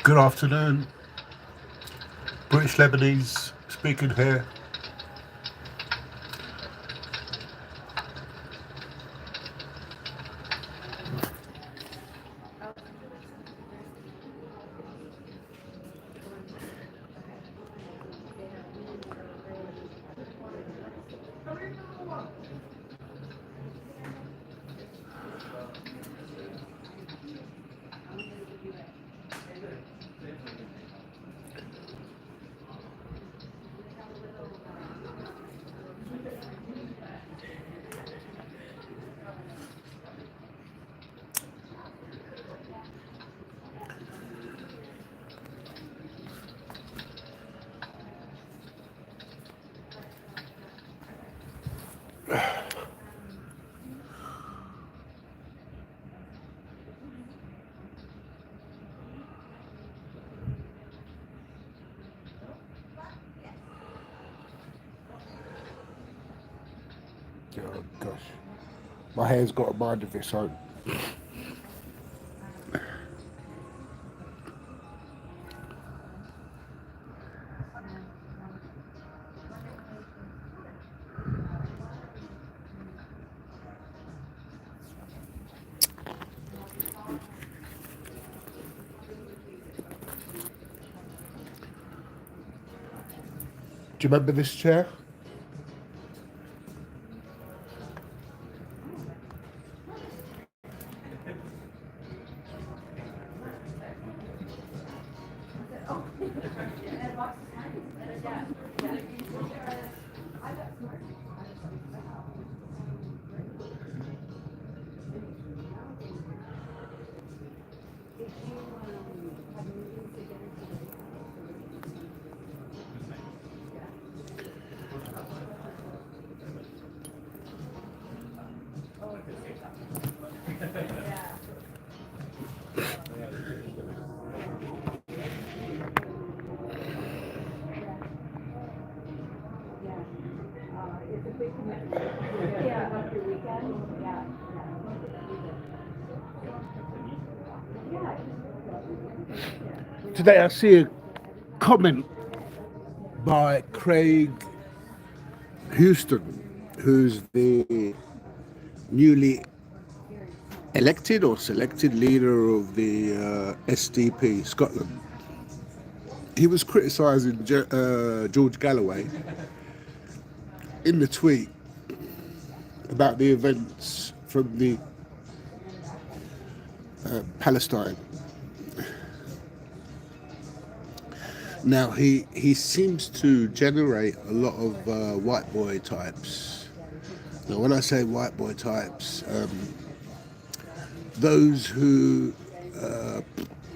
Good afternoon, British Lebanese speaking here. Oh gosh, my hair's got a mind of its own. Do you remember this chair? Today I see a comment by Craig Houston, who's the newly elected or selected leader of the SDP Scotland. He was criticising George Galloway in the tweet about the events from the Palestine. Now he seems to generate a lot of white boy types. Now when I say white boy types, those who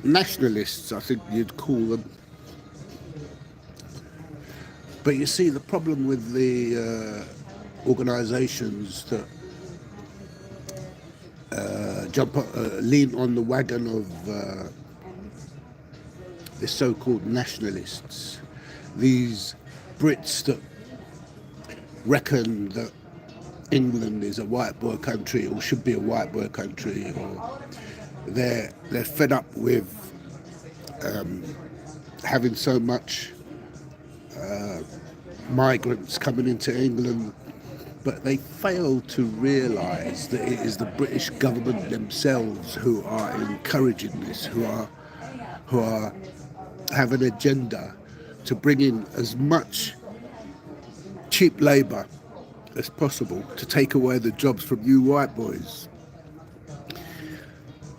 nationalists, I think you'd call them. But you see, the problem with the organisations that lean on the wagon of the so-called nationalists, these Brits that reckon that England is a white boy country or should be a white boy country, or they're fed up with having so much migrants coming into England, but they fail to realise that it is the British government themselves who are encouraging this, who have an agenda to bring in as much cheap labour as possible to take away the jobs from you white boys.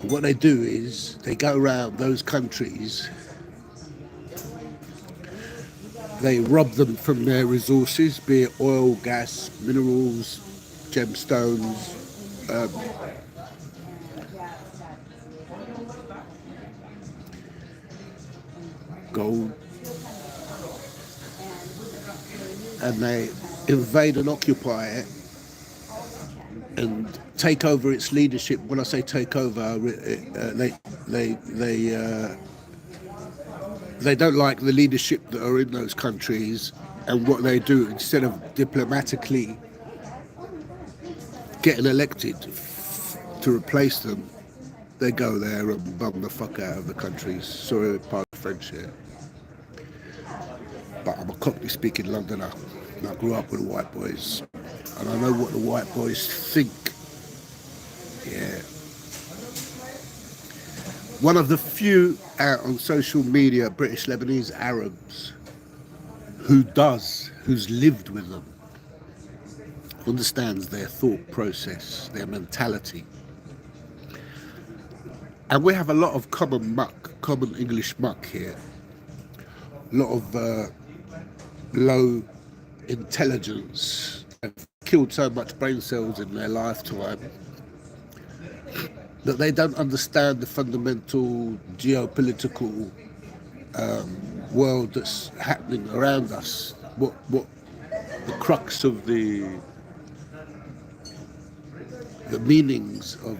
And what they do is they go around those countries, they rob them from their resources, be it oil, gas, minerals, gemstones, gold, and they invade and occupy it and take over its leadership. When I say take over, they don't like the leadership that are in those countries, and what they do, instead of diplomatically getting elected to replace them, they go there and bum the fuck out of the country. Sorry, pardon French here. But I'm a Cockney-speaking Londoner, and I grew up with the white boys, and I know what the white boys think. Yeah. One of the few out on social media British Lebanese Arabs who's lived with them, understands their thought process, their mentality. And we have a lot of common English muck here. A lot of low intelligence have killed so much brain cells in their lifetime that they don't understand the fundamental geopolitical world that's happening around us. What the crux of the meanings of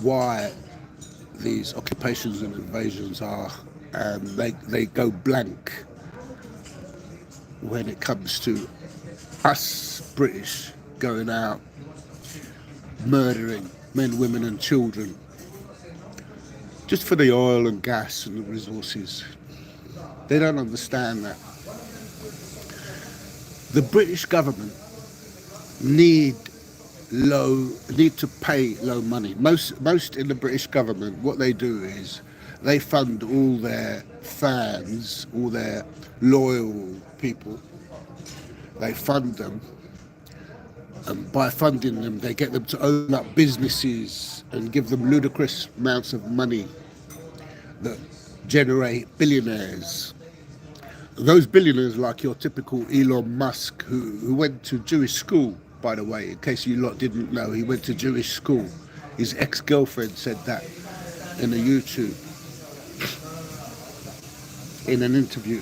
why these occupations and invasions are, and they go blank when it comes to us British going out murdering men, women and children just for the oil and gas and the resources. They don't understand that. The British government need to pay low money. Most in the British government, what they do is they fund all their fans, all their loyal people. They fund them, and by funding them, they get them to open up businesses and give them ludicrous amounts of money that generate billionaires. Those billionaires, like your typical Elon Musk, who went to Jewish school, by the way, in case you lot didn't know, he went to Jewish school. His ex-girlfriend said that in a YouTube, in an interview.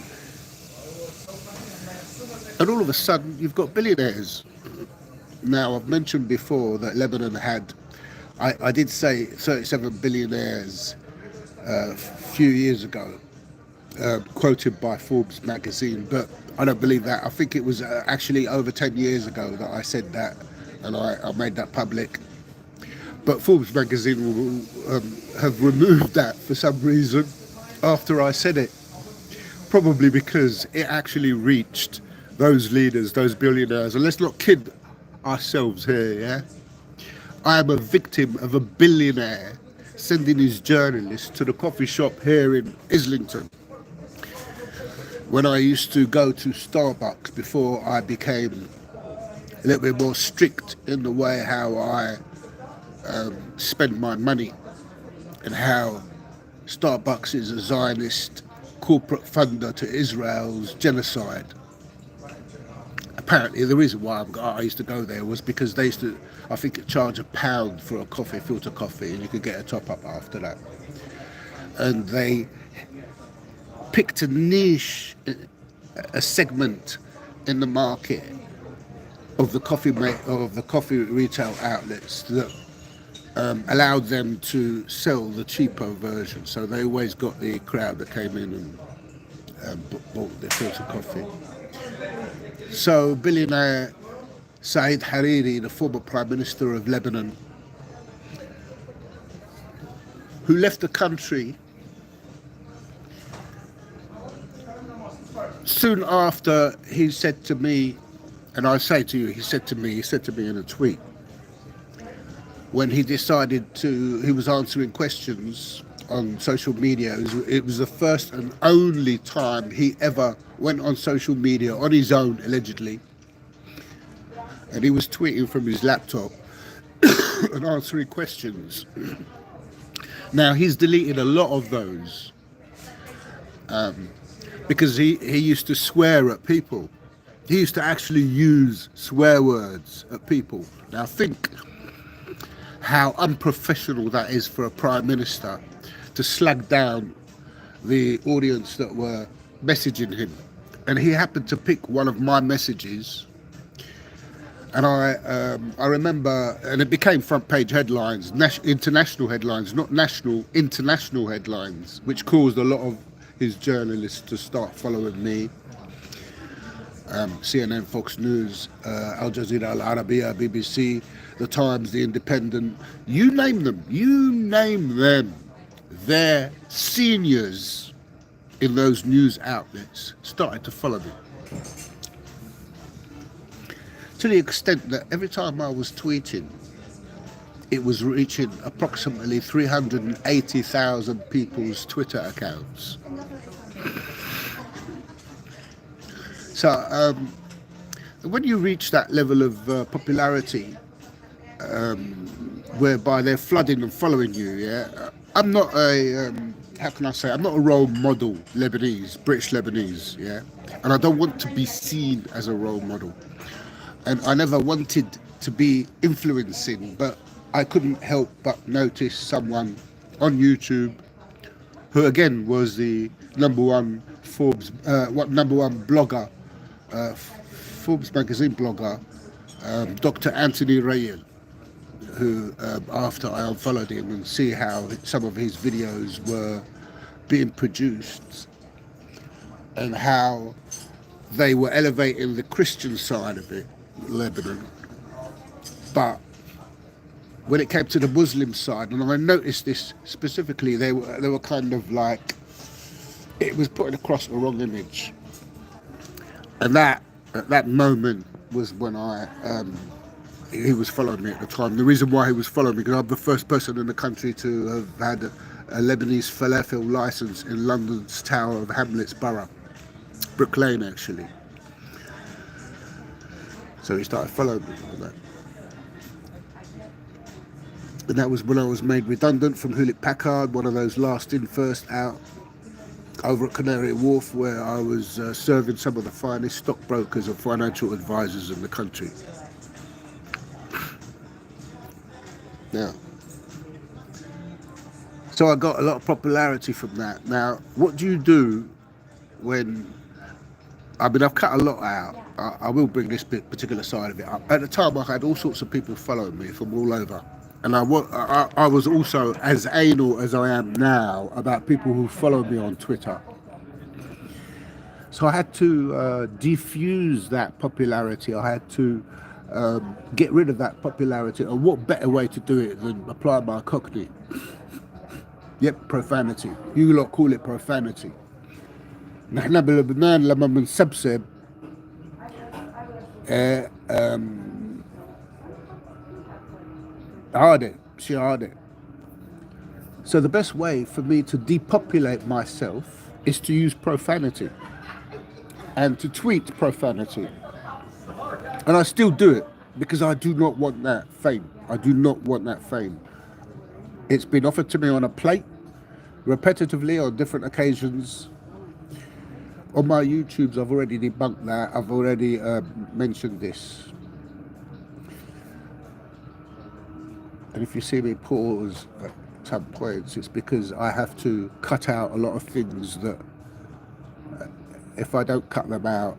And all of a sudden, you've got billionaires. Now, I've mentioned before that Lebanon had, I did say 37 billionaires a few years ago, quoted by Forbes magazine, but I don't believe that. I think it was actually over 10 years ago that I said that, and I made that public. But Forbes magazine will have removed that for some reason after I said it. Probably because it actually reached those leaders, those billionaires. And let's not kid ourselves here, yeah? I am a victim of a billionaire sending his journalists to the coffee shop here in Islington. When I used to go to Starbucks before I became a little bit more strict in the way how I spend my money, and how Starbucks is a Zionist corporate funder to Israel's genocide. Apparently the reason why I used to go there was because they used to, I think, charge £1 for a coffee, filter coffee, and you could get a top up after that. And they picked a niche, a segment in the market of the coffee retail outlets that allowed them to sell the cheaper version. So they always got the crowd that came in and bought their filter coffee. So billionaire Said Hariri, the former Prime Minister of Lebanon, who left the country soon after, he said to me, and I say to you, he said to me in a tweet, when he was answering questions on social media, it was the first and only time he ever went on social media on his own, allegedly, and he was tweeting from his laptop and answering questions. Now, he's deleted a lot of those because he used to swear at people. He used to actually use swear words at people. Now, think how unprofessional that is for a Prime Minister to slag down the audience that were messaging him. And he happened to pick one of my messages, and I remember, and it became front page headlines, international headlines, not national, international headlines, which caused a lot of his journalists to start following me. CNN, Fox News, Al Jazeera, Al Arabiya, BBC, The Times, The Independent, you name them, their seniors in those news outlets started to follow me. To the extent that every time I was tweeting, it was reaching approximately 380,000 people's Twitter accounts. So when you reach that level of popularity, whereby they're flooding and following you, yeah, I'm not a, how can I say, I'm not a role model Lebanese, British Lebanese, yeah, and I don't want to be seen as a role model. And I never wanted to be influencing, but I couldn't help but notice someone on YouTube who again was the number one blogger, Forbes magazine blogger, Dr. Anthony Rayel, who after I unfollowed him and see how some of his videos were being produced and how they were elevating the Christian side of it, Lebanon, but when it came to the Muslim side, and I noticed this specifically, they were kind of like, it was putting across the wrong image. And that, at that moment, was when he was following me at the time. The reason why he was following me, because I'm the first person in the country to have had a Lebanese falafel license in London's Tower of Hamlets Borough, Brook Lane actually. So he started following me on that. And that was when I was made redundant from Hewlett Packard, one of those last in, first out, over at Canary Wharf, where I was serving some of the finest stockbrokers and financial advisors in the country. Now, so I got a lot of popularity from that. Now, what do you do when, I mean, I've cut a lot out. I will bring this particular side of it up. At the time, I had all sorts of people following me from all over. And I was also as anal as I am now about people who follow me on Twitter. So I had to defuse that popularity. I had to get rid of that popularity. And what better way to do it than apply my Cockney? Yep, profanity. You lot call it profanity. نحن بلبنان لما بنسبسب عادة شيء عادة. So the best way for me to depopulate myself is to use profanity and to tweet profanity. And I still do it because I do not want that fame. I do not want that fame. It's been offered to me on a plate, repetitively on different occasions. On my YouTubes, I've already debunked that. I've already mentioned this. And if you see me pause at some points, it's because I have to cut out a lot of things that, if I don't cut them out,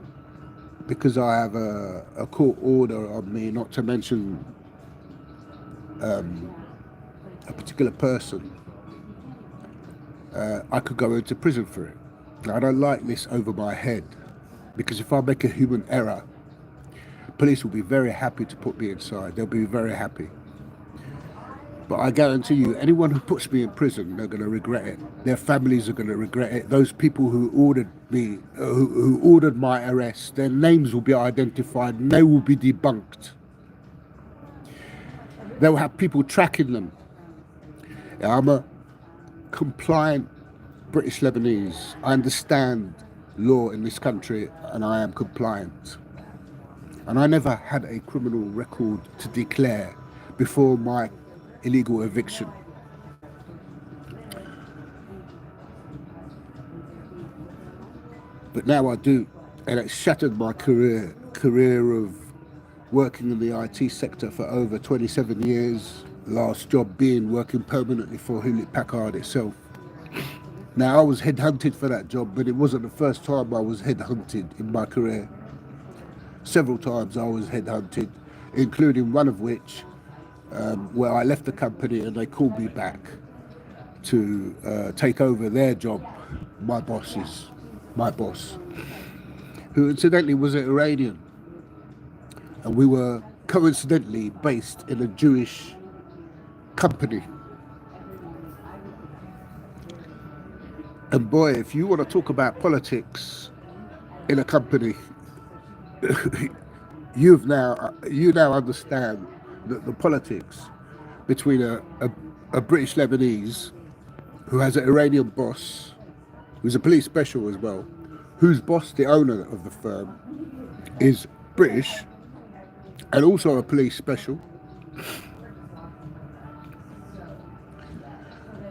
because I have a court order on me not to mention a particular person, I could go into prison for it. Now, I don't like this over my head, because if I make a human error, police will be very happy to put me inside. They'll be very happy. But I guarantee you, anyone who puts me in prison, they're going to regret it. Their families are going to regret it. Those people who ordered me, who ordered my arrest, their names will be identified and they will be debunked. They'll have people tracking them. I'm a compliant British Lebanese. I understand law in this country and I am compliant. And I never had a criminal record to declare before my illegal eviction. But now I do, and it shattered my career of working in the IT sector for over 27 years, last job being working permanently for Hewlett Packard itself. Now, I was headhunted for that job, but it wasn't the first time I was headhunted in my career. Several times I was headhunted, including one of which where I left the company and they called me back to take over their job, my boss. who incidentally was an Iranian, and we were coincidentally based in a Jewish company. And boy, if you want to talk about politics in a company, you now understand that the politics between a British Lebanese who has an Iranian boss, who's a police special as well, whose boss, the owner of the firm, is British and also a police special,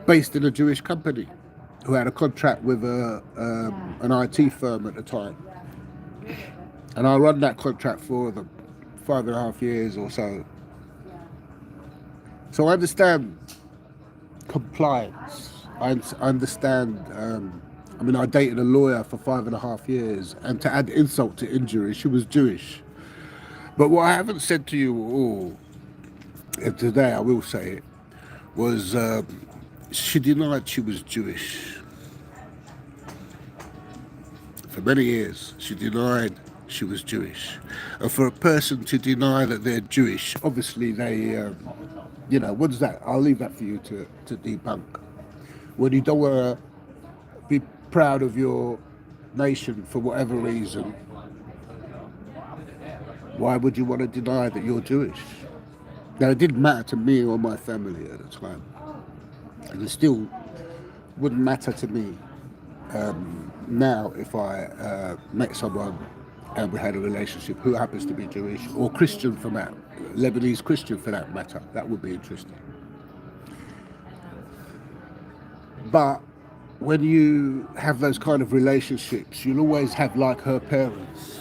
based in a Jewish company, who had a contract with an IT firm at the time. And I run that contract for them 5.5 years or so. So I understand compliance. I understand, I dated a lawyer for 5.5 years, and to add insult to injury, she was Jewish. But what I haven't said to you all, and today I will say it, was she denied she was Jewish. For many years, she denied she was Jewish. And for a person to deny that they're Jewish, obviously they, what is that? I'll leave that for you to debunk. When you don't want to be proud of your nation for whatever reason, why would you want to deny that you're Jewish? Now, it didn't matter to me or my family at the time. And it still wouldn't matter to me now if I met someone and we had a relationship who happens to be Jewish or Christian for that, Lebanese Christian for that matter. That would be interesting. But when you have those kind of relationships, you'll always have like her parents,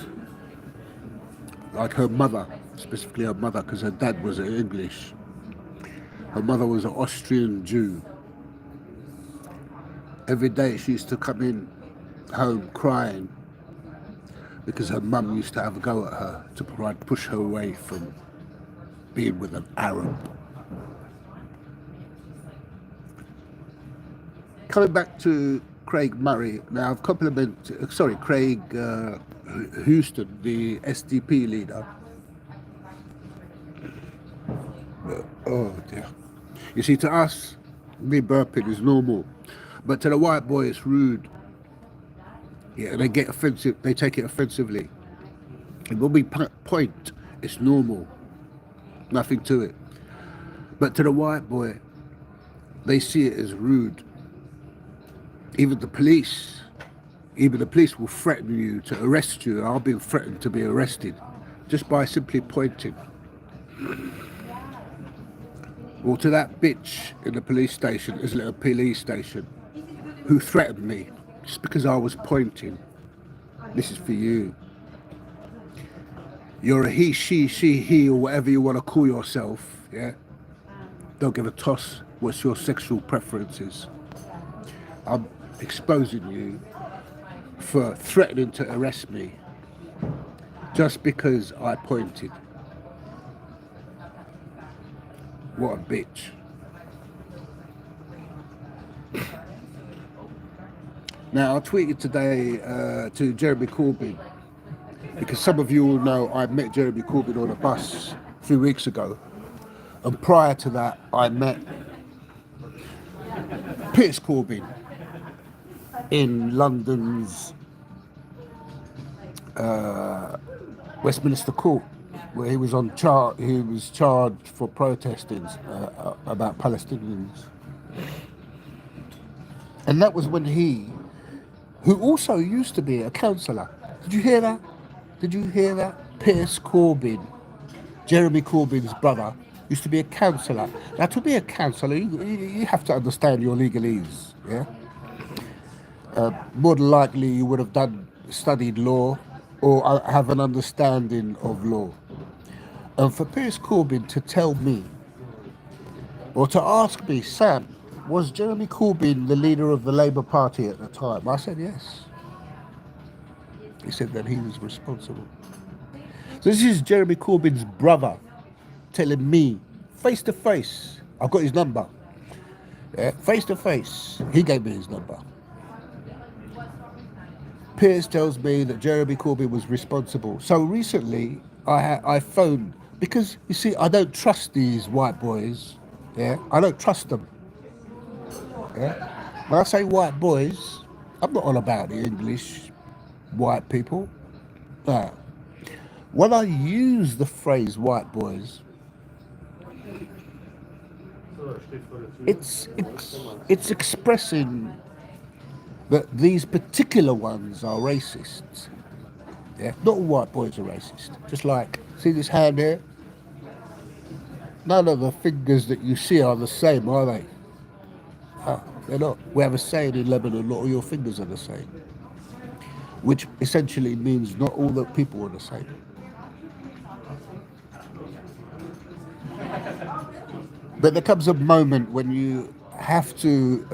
like her mother, specifically her mother, because her dad was English. Her mother was an Austrian Jew. Every day she used to come in home crying because her mum used to have a go at her to try and push her away from being with an Arab. Coming back to Craig Murray, now I've Craig Houston, the SDP leader. Oh dear. You see, to us, me burping is normal. But to the white boy, it's rude. Yeah, they get offensive. They take it offensively. And when we point, it's normal. Nothing to it. But to the white boy, they see it as rude. Even the police will threaten you to arrest you. I've been threatened to be arrested just by simply pointing. Or to that bitch in the police station, Islington police station, who threatened me just because I was pointing. This is for you. You're a he, she, he, or whatever you want to call yourself, yeah? Don't give a toss what's your sexual preferences. I'm exposing you for threatening to arrest me just because I pointed. What a bitch. Now, I tweeted today to Jeremy Corbyn, because some of you will know I met Jeremy Corbyn on a bus a few weeks ago. And prior to that, I met Piers Corbyn in London's Westminster Court, where he was charged for protesting about Palestinians. And that was when he, who also used to be a councillor, did you hear that? Piers Corbyn, Jeremy Corbyn's brother, used to be a councillor. Now, to be a councillor, you have to understand your legalese, yeah? More than likely, you would have studied law or have an understanding of law. And for Piers Corbyn to tell me, or to ask me, Sam, was Jeremy Corbyn the leader of the Labour Party at the time? I said yes. He said that he was responsible. So this is Jeremy Corbyn's brother telling me, face to face, I've got his number. Yeah, face to face, he gave me his number. Piers tells me that Jeremy Corbyn was responsible. So recently, I phoned because you see, I don't trust these white boys. Yeah, I don't trust them. Yeah, when I say white boys, I'm not on about the English white people. No. When I use the phrase white boys, it's expressing that these particular ones are racists. Yeah, not all white boys are racist. Just like, see this hand here? None of the fingers that you see are the same, are they? Ah, they're not. We have a saying in Lebanon, not all your fingers are the same, which essentially means not all the people are the same. But there comes a moment when you have to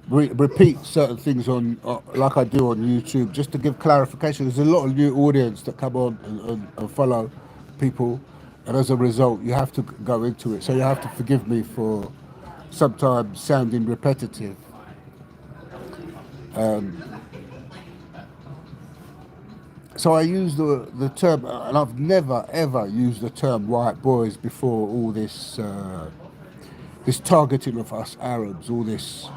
repeat certain things on, like I do on YouTube, just to give clarification. There's a lot of new audience that come on and follow people, and as a result, you have to go into it. So you have to forgive me for sometimes sounding repetitive. So I use the term, and I've never ever used the term white boys before all this this targeting of us Arabs, all this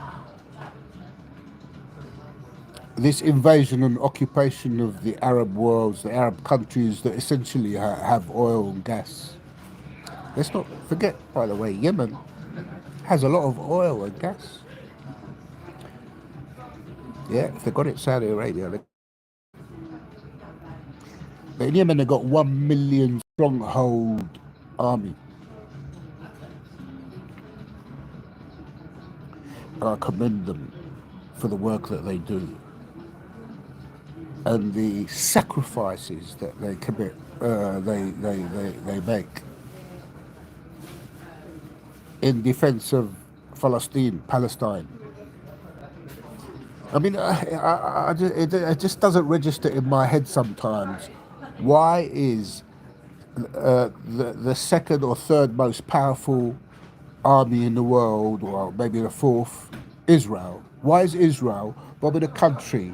invasion and occupation of the Arab worlds, the Arab countries that essentially have oil and gas. Let's not forget, by the way, Yemen has a lot of oil and gas. Yeah, if they got it, Saudi Arabia. But in Yemen, they got 1 million stronghold army. And I commend them for the work that they do and the sacrifices that they commit, they make in defense of Palestine. I mean, it just doesn't register in my head sometimes. Why is the second or third most powerful army in the world, or maybe the fourth, Israel? Why is Israel bombing a country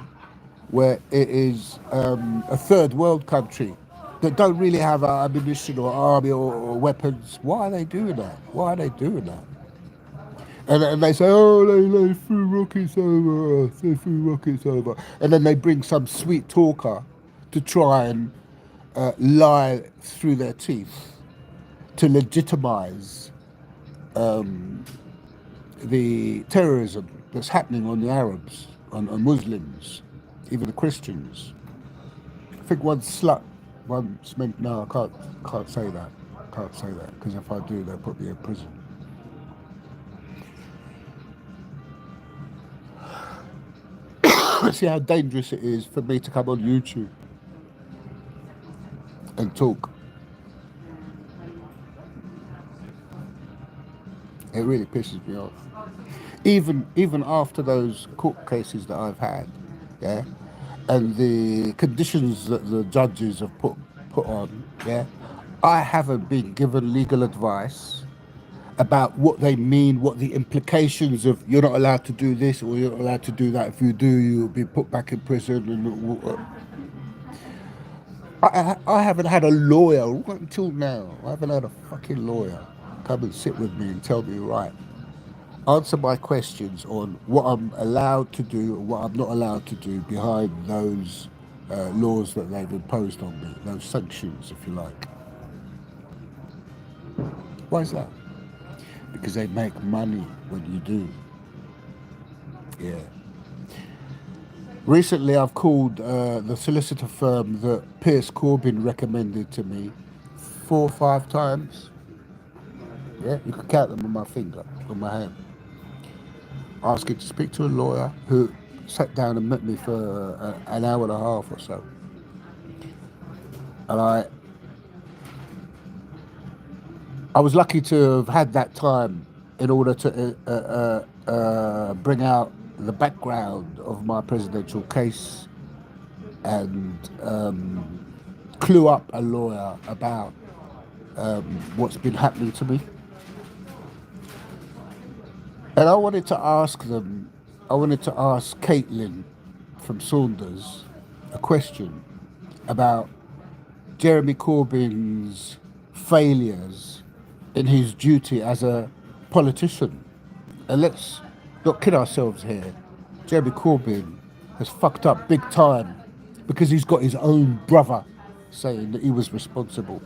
where it is a third world country that don't really have ammunition or army or weapons? Why are they doing that? Why are they doing that? And they say, oh, they threw rockets over us, they threw rockets over. And then they bring some sweet talker to try and lie through their teeth to legitimize the terrorism that's happening on the Arabs, on Muslims, even the Christians. I think one slut once meant, no, I can't say that. Can't say that, because if I do, they'll put me in prison. See how dangerous it is for me to come on YouTube and talk. It really pisses me off. Even after those court cases that I've had, yeah, and the conditions that the judges have put on, yeah, I haven't been given legal advice about what they mean, what the implications of you're not allowed to do this or you're not allowed to do that. If you do, you'll be put back in prison. And I haven't had a lawyer until now. I haven't had a fucking lawyer come and sit with me and tell me, right, answer my questions on what I'm allowed to do and what I'm not allowed to do behind those laws that they've imposed on me, those sanctions, if you like. Why is that? Because they make money when you do. Yeah. Recently, I've called the solicitor firm that Piers Corbyn recommended to me 4 or 5 times. Yeah, you can count them on my finger, on my hand. Asking to speak to a lawyer who sat down and met me for an hour and a half or so. And I was lucky to have had that time in order to bring out the background of my presidential case and clue up a lawyer about what's been happening to me. And I wanted to ask Caitlin from Saunders a question about Jeremy Corbyn's failures in his duty as a politician. And let's not kid ourselves here. Jeremy Corbyn has fucked up big time because he's got his own brother saying that he was responsible.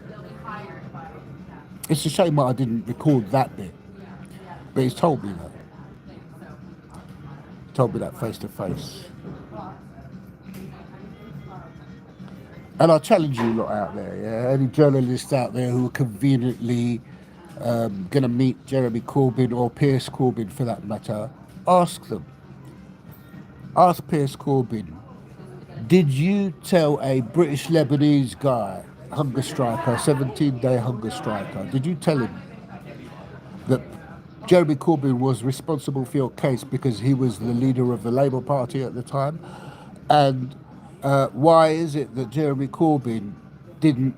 It's a shame that I didn't record that bit, but he's told me that. He told me that face to face. And I challenge you lot out there, yeah? Any journalists out there who are conveniently going to meet Jeremy Corbyn or Piers Corbyn for that matter, ask them. Ask Piers Corbyn, did you tell a British Lebanese guy, hunger striker, 17-day hunger striker, did you tell him that Jeremy Corbyn was responsible for your case because he was the leader of the Labour Party at the time? And why is it that Jeremy Corbyn didn't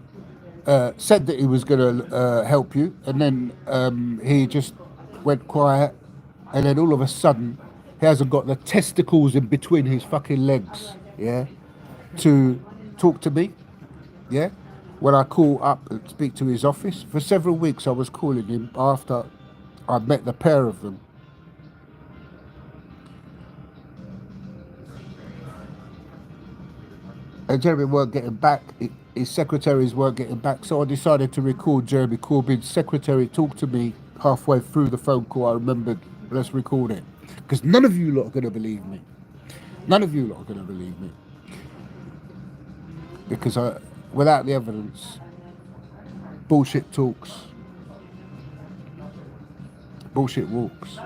said that he was going to help you, and then he just went quiet, and then all of a sudden he hasn't got the testicles in between his fucking legs, yeah, to talk to me, yeah? When I call up and speak to his office, for several weeks I was calling him after I met the pair of them. And Jeremy weren't getting back, his secretaries weren't getting back, so I decided to record Jeremy Corbyn's secretary talk to me halfway through the phone call. I remembered, let's record it. Because none of you lot are going to believe me. None of you lot are going to believe me. Because without the evidence, bullshit talks. Bullshit walks.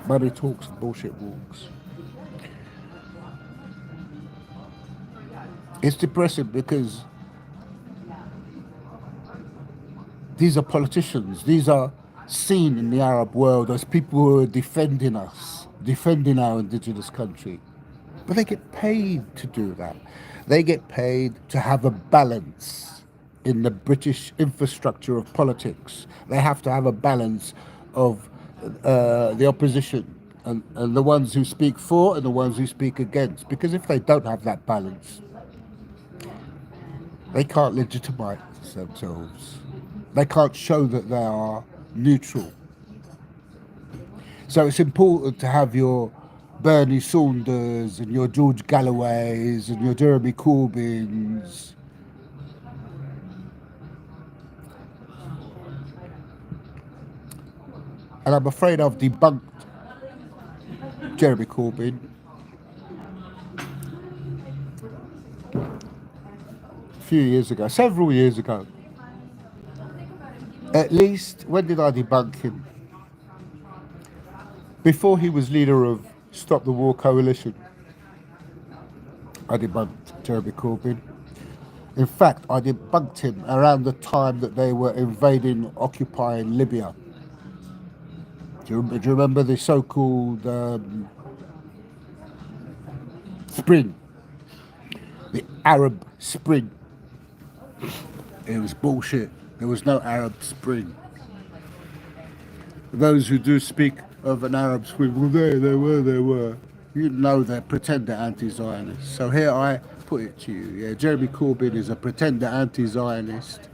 Money talks and bullshit walks. It's depressing because these are politicians. These are seen in the Arab world as people who are defending us, defending our indigenous country. But they get paid to do that. They get paid to have a balance in the British infrastructure of politics. They have to have a balance of the opposition and the ones who speak for and the ones who speak against. Because if they don't have that balance, they can't legitimize themselves. They can't show that they are neutral. So it's important to have your Bernie Saunders and your George Galloways and your Jeremy Corbyns. And I'm afraid I've debunked Jeremy Corbyn. Few years ago, several years ago. At least, when did I debunk him? Before he was leader of Stop the War Coalition, I debunked Jeremy Corbyn. In fact, I debunked him around the time that they were invading, occupying Libya. Do you remember the so-called Spring? The Arab Spring. It was bullshit. There was no Arab Spring. Those who do speak of an Arab Spring, well, they were. You know they're pretender anti-Zionists. So here I put it to you. Yeah, Jeremy Corbyn is a pretender anti-Zionist.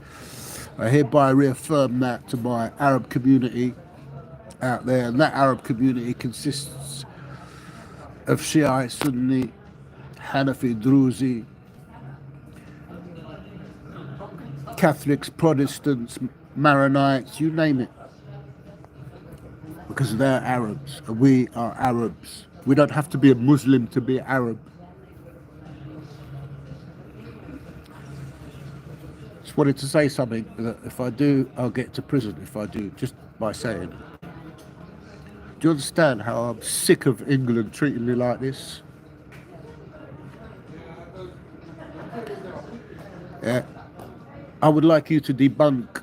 I hereby reaffirm that to my Arab community out there. And that Arab community consists of Shiite, Sunni, Hanafi, Druzi, Catholics, Protestants, Maronites, you name it. Because they're Arabs, and we are Arabs. We don't have to be a Muslim to be Arab. Just wanted to say something that if I do, I'll get to prison if I do, just by saying it. Do you understand how I'm sick of England treating me like this? Yeah. I would like you to debunk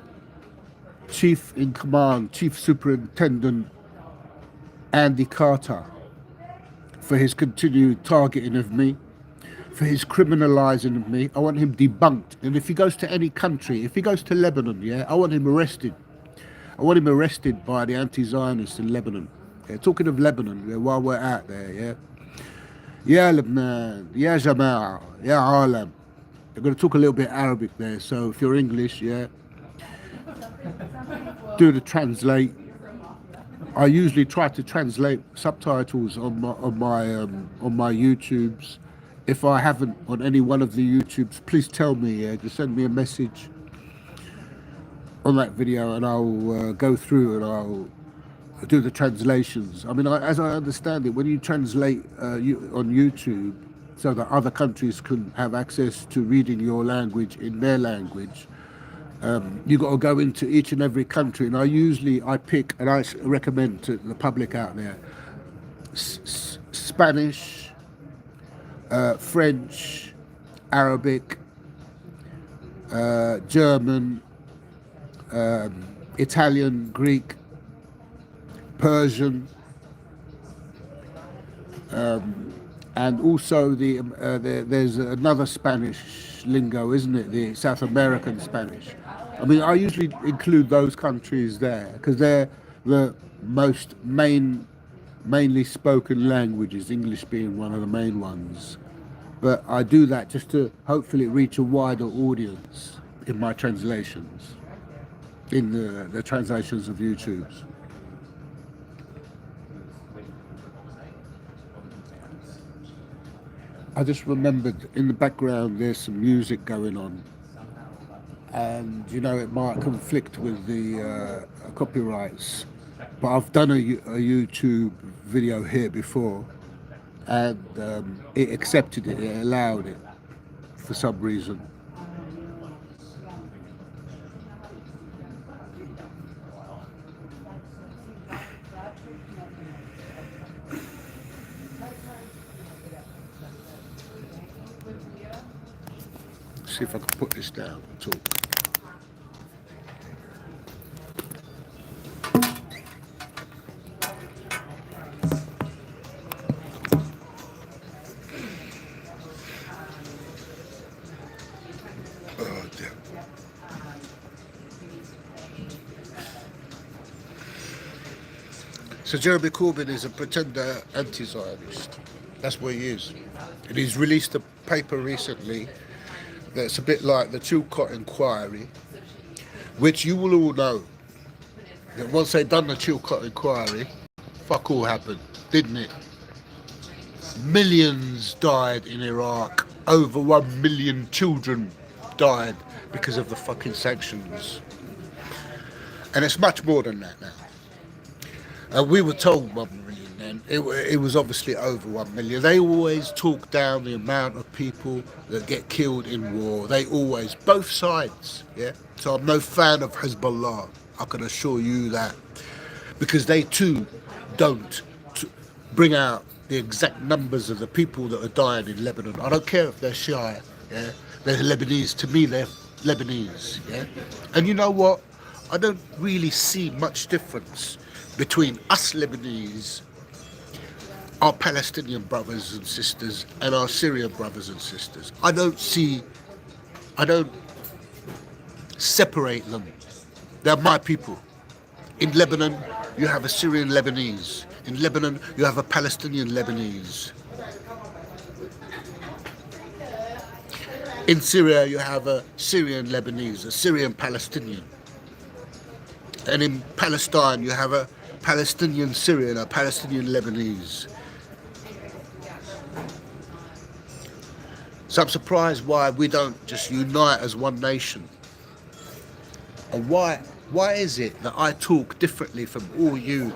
Chief in Command, Chief Superintendent Andy Carter for his continued targeting of me, for his criminalising of me. I want him debunked. And if he goes to any country, if he goes to Lebanon, yeah, I want him arrested. I want him arrested by the anti-Zionists in Lebanon. Yeah, talking of Lebanon, yeah, while we're out there, yeah. يا لبنان يا جماعة يا عالم. I'm going to talk a little bit Arabic there, so if you're English, yeah, do the translate. I usually try to translate subtitles on my YouTubes. If I haven't on any one of the YouTubes, please tell me. Yeah, just send me a message on that video, and I'll go through and I'll do the translations. I mean, as I understand it, when you translate on YouTube, so that other countries can have access to reading your language in their language, you got to go into each and every country, and I pick and I recommend to the public out there Spanish, French, Arabic, German, Italian, Greek, Persian, and also there's another Spanish lingo, isn't it? The South American Spanish. I mean, I usually include those countries there because they're the most mainly spoken languages, English being one of the main ones. But I do that just to hopefully reach a wider audience in my translations, in the translations of YouTube's. I just remembered in the background there's some music going on, and you know it might conflict with the copyrights, but I've done a YouTube video here before, and it accepted it, it allowed it for some reason. See if I can put this down and talk. Oh dear. So Jeremy Corbyn is a pretender anti-Zionist. That's what he is. And he's released a paper recently that's a bit like the Chilcot Inquiry, which you will all know that once they'd done the Chilcot Inquiry, fuck all happened, didn't it? Millions died in Iraq. Over 1 million children died because of the fucking sanctions. And it's much more than that now. We were told 1 million then. It was obviously over 1 million. They always talk down the amount of people that get killed in war. They always, both sides, yeah? So I'm no fan of Hezbollah, I can assure you that. Because they too don't bring out the exact numbers of the people that are dying in Lebanon. I don't care if they're Shia, yeah? They're Lebanese. To me, they're Lebanese, yeah? And you know what? I don't really see much difference between us Lebanese, our Palestinian brothers and sisters, and our Syrian brothers and sisters. I don't separate them. They're my people. In Lebanon, you have a Syrian Lebanese. In Lebanon, you have a Palestinian Lebanese. In Syria, you have a Syrian Lebanese, a Syrian Palestinian. And in Palestine, you have a Palestinian Syrian, a Palestinian Lebanese. So I'm surprised why we don't just unite as one nation. And why is it that I talk differently from all you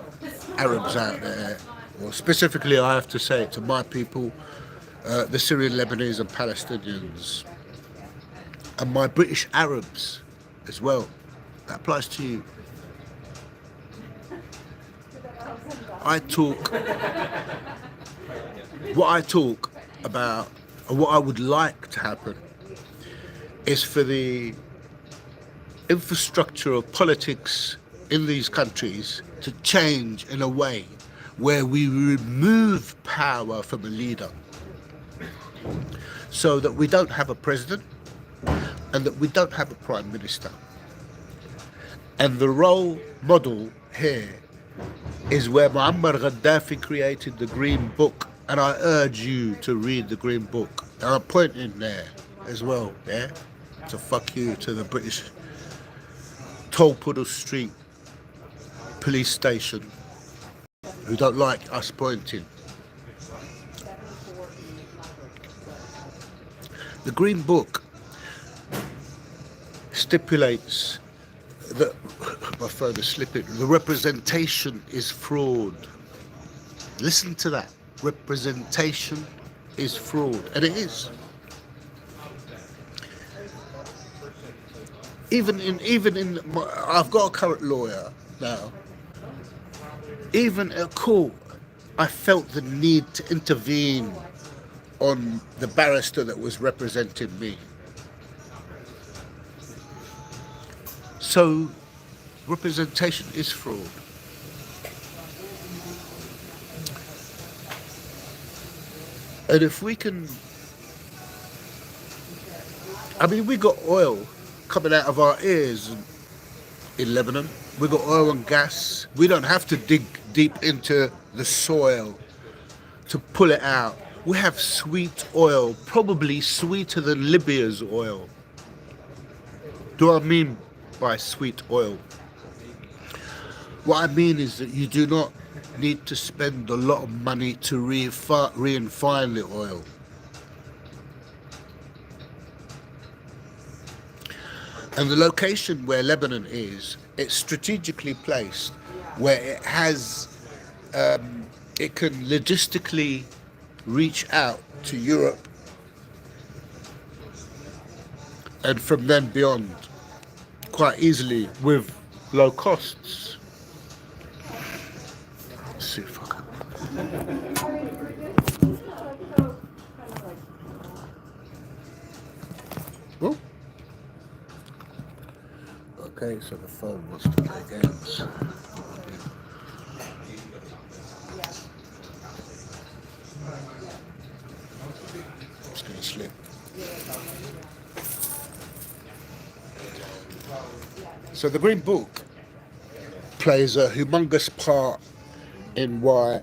Arabs out there? Or specifically, I have to say it to my people, the Syrian, Lebanese and Palestinians. And my British Arabs as well. That applies to you. What I talk about, and what I would like to happen, is for the infrastructure of politics in these countries to change in a way where we remove power from a leader, so that we don't have a president and that we don't have a prime minister. And the role model here is where Muammar Gaddafi created the Green Book And I urge you to read the Green Book. And I'm pointing there as well, yeah? So fuck you to the British Tolpuddle Street police station who don't like us pointing. The Green Book stipulates that, my phone is slipping, the representation is fraud. Listen to that. Representation is fraud. And it is. Even in I've got a current lawyer now. Even at court, I felt the need to intervene on the barrister that was representing me. So, representation is fraud. And if we can, I mean, we got oil coming out of our ears in Lebanon. We got oil and gas. We don't have to dig deep into the soil to pull it out. We have sweet oil, probably sweeter than Libya's oil. Do I mean by sweet oil? What I mean is that you do not need to spend a lot of money to refine the oil. And the location where Lebanon is, it's strategically placed where it has, it can logistically reach out to Europe and from then beyond quite easily with low costs. Let's see if I can. Oh. Okay, so the phone wants to play games. It's going to slip. So the Green Book plays a humongous part in why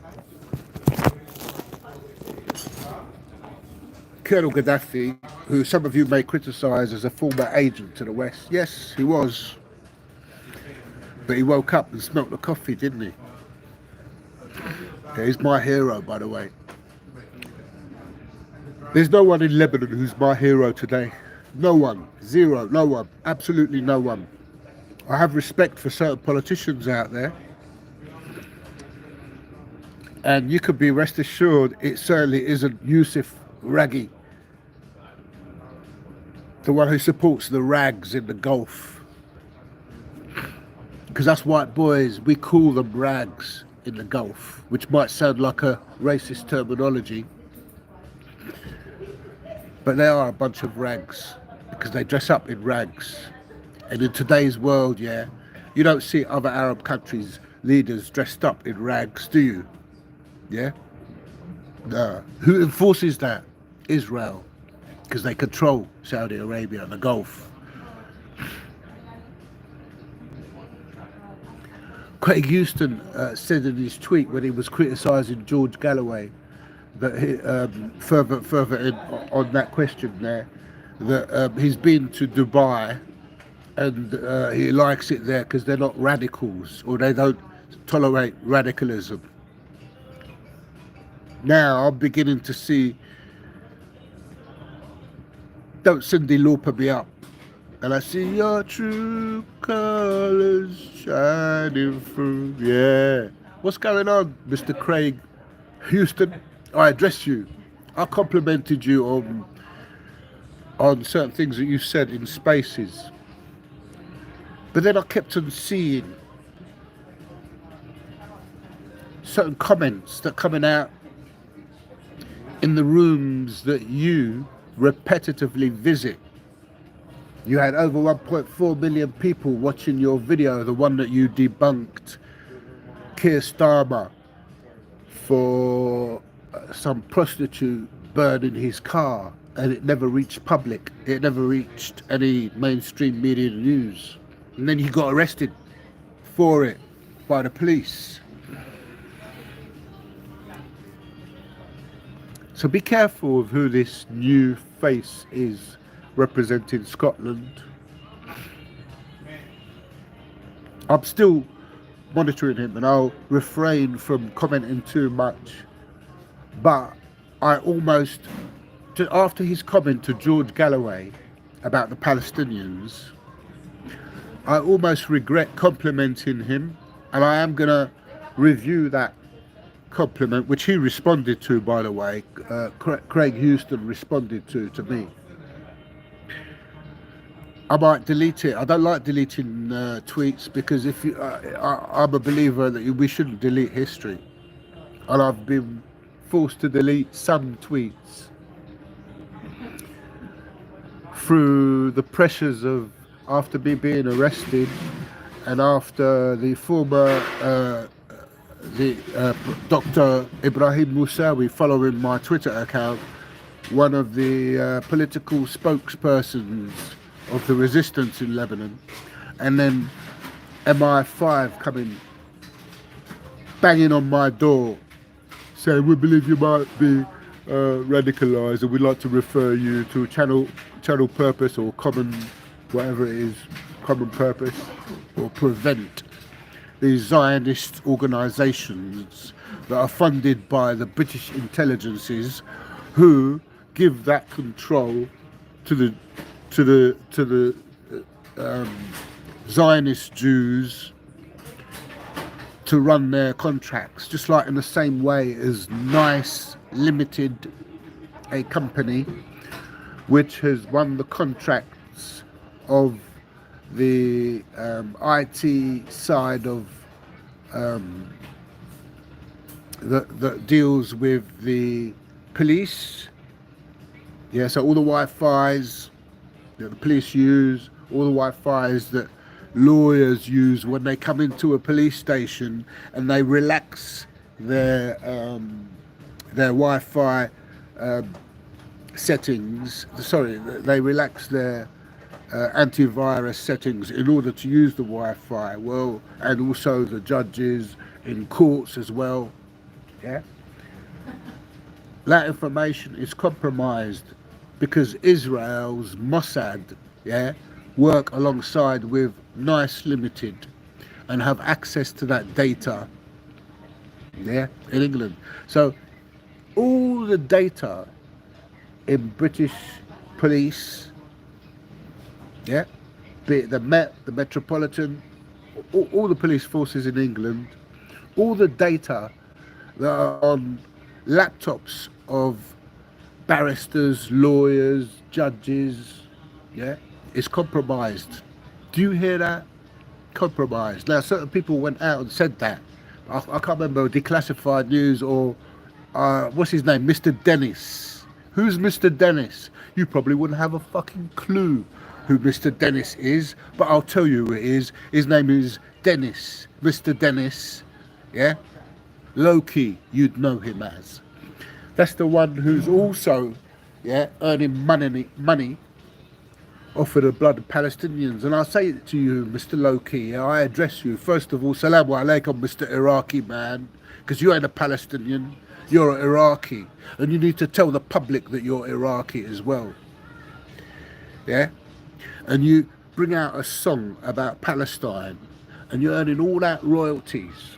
Colonel Gaddafi, who some of you may criticise as a former agent to the West, yes, he was. But he woke up and smelt the coffee, didn't he? Yeah, he's my hero, by the way. There's no one in Lebanon who's my hero today. No one. Zero. No one. Absolutely no one. I have respect for certain politicians out there. And you could be rest assured it certainly isn't Yusuf Raggi, the one who supports the rags in the Gulf. Because us white boys, we call them rags in the Gulf, which might sound like a racist terminology. But they are a bunch of rags because they dress up in rags. And in today's world, yeah, you don't see other Arab countries' leaders dressed up in rags, do you? Yeah? No. Who enforces that? Israel. Because they control Saudi Arabia and the Gulf. Craig Houston said in his tweet when he was criticising George Galloway that he, further in, on that question there, that he's been to Dubai and he likes it there because they're not radicals or they don't tolerate radicalism. Now I'm beginning to see, don't Cyndi Lauper me up, and I see your true colours shining through. Yeah. What's going on, Mr. Craig Houston? I addressed you. I complimented you on certain things that you said in spaces. But then I kept on seeing certain comments that coming out in the rooms that you repetitively visit. You had over 1.4 million people watching your video, the one that you debunked Keir Starmer for some prostitute burning his car, and it never reached public. It never reached any mainstream media news. And then he got arrested for it by the police. So be careful of who this new face is representing Scotland. I'm still monitoring him and I'll refrain from commenting too much. But I almost, after his comment to George Galloway about the Palestinians, I almost regret complimenting him, and I am going to review that compliment, which he responded to, by the way. Craig Houston responded to me. I might delete it. I don't like deleting tweets because if you, I'm a believer that we shouldn't delete history, and I've been forced to delete some tweets through the pressures of after me being arrested and after the former Dr. Ibrahim Musawi following my Twitter account, one of the political spokespersons of the resistance in Lebanon, and then MI5 coming banging on my door saying we believe you might be radicalised and we'd like to refer you to channel purpose or common whatever it is, common purpose, or prevent these Zionist organisations that are funded by the British intelligences, who give that control to the Zionist Jews to run their contracts, just like in the same way as NICE Limited, a company which has won the contracts of the IT side of that deals with the police. Yeah, so all the Wi-Fi's that the police use, all the Wi-Fi's that lawyers use when they come into a police station and they relax their Wi-Fi settings. Sorry, they relax their antivirus settings in order to use the Wi-Fi. Well, and also the judges in courts as well. Yeah, that information is compromised because Israel's Mossad, yeah, work alongside with NICE Limited and have access to that data, yeah, in England. So all the data in British police, yeah, be it the Met, the Metropolitan, all the police forces in England, all the data that are on laptops of barristers, lawyers, judges, yeah, is compromised. Do you hear that? Compromised. Now, certain people went out and said that. I can't remember, Declassified News or what's his name, Mr. Dennis. Who's Mr. Dennis? You probably wouldn't have a fucking clue who Mr. Dennis is, but I'll tell you who it is. His name is Dennis. Mr. Dennis, yeah? Low-key, you'd know him as. That's the one who's also, yeah, earning money off of the blood of Palestinians. And I'll say it to you, Mr. Low-key, yeah, I address you. First of all, salamu alaikum, Mr. Iraqi man, because you ain't a Palestinian, you're an Iraqi. And you need to tell the public that you're Iraqi as well. Yeah? And you bring out a song about Palestine and you're earning all that royalties.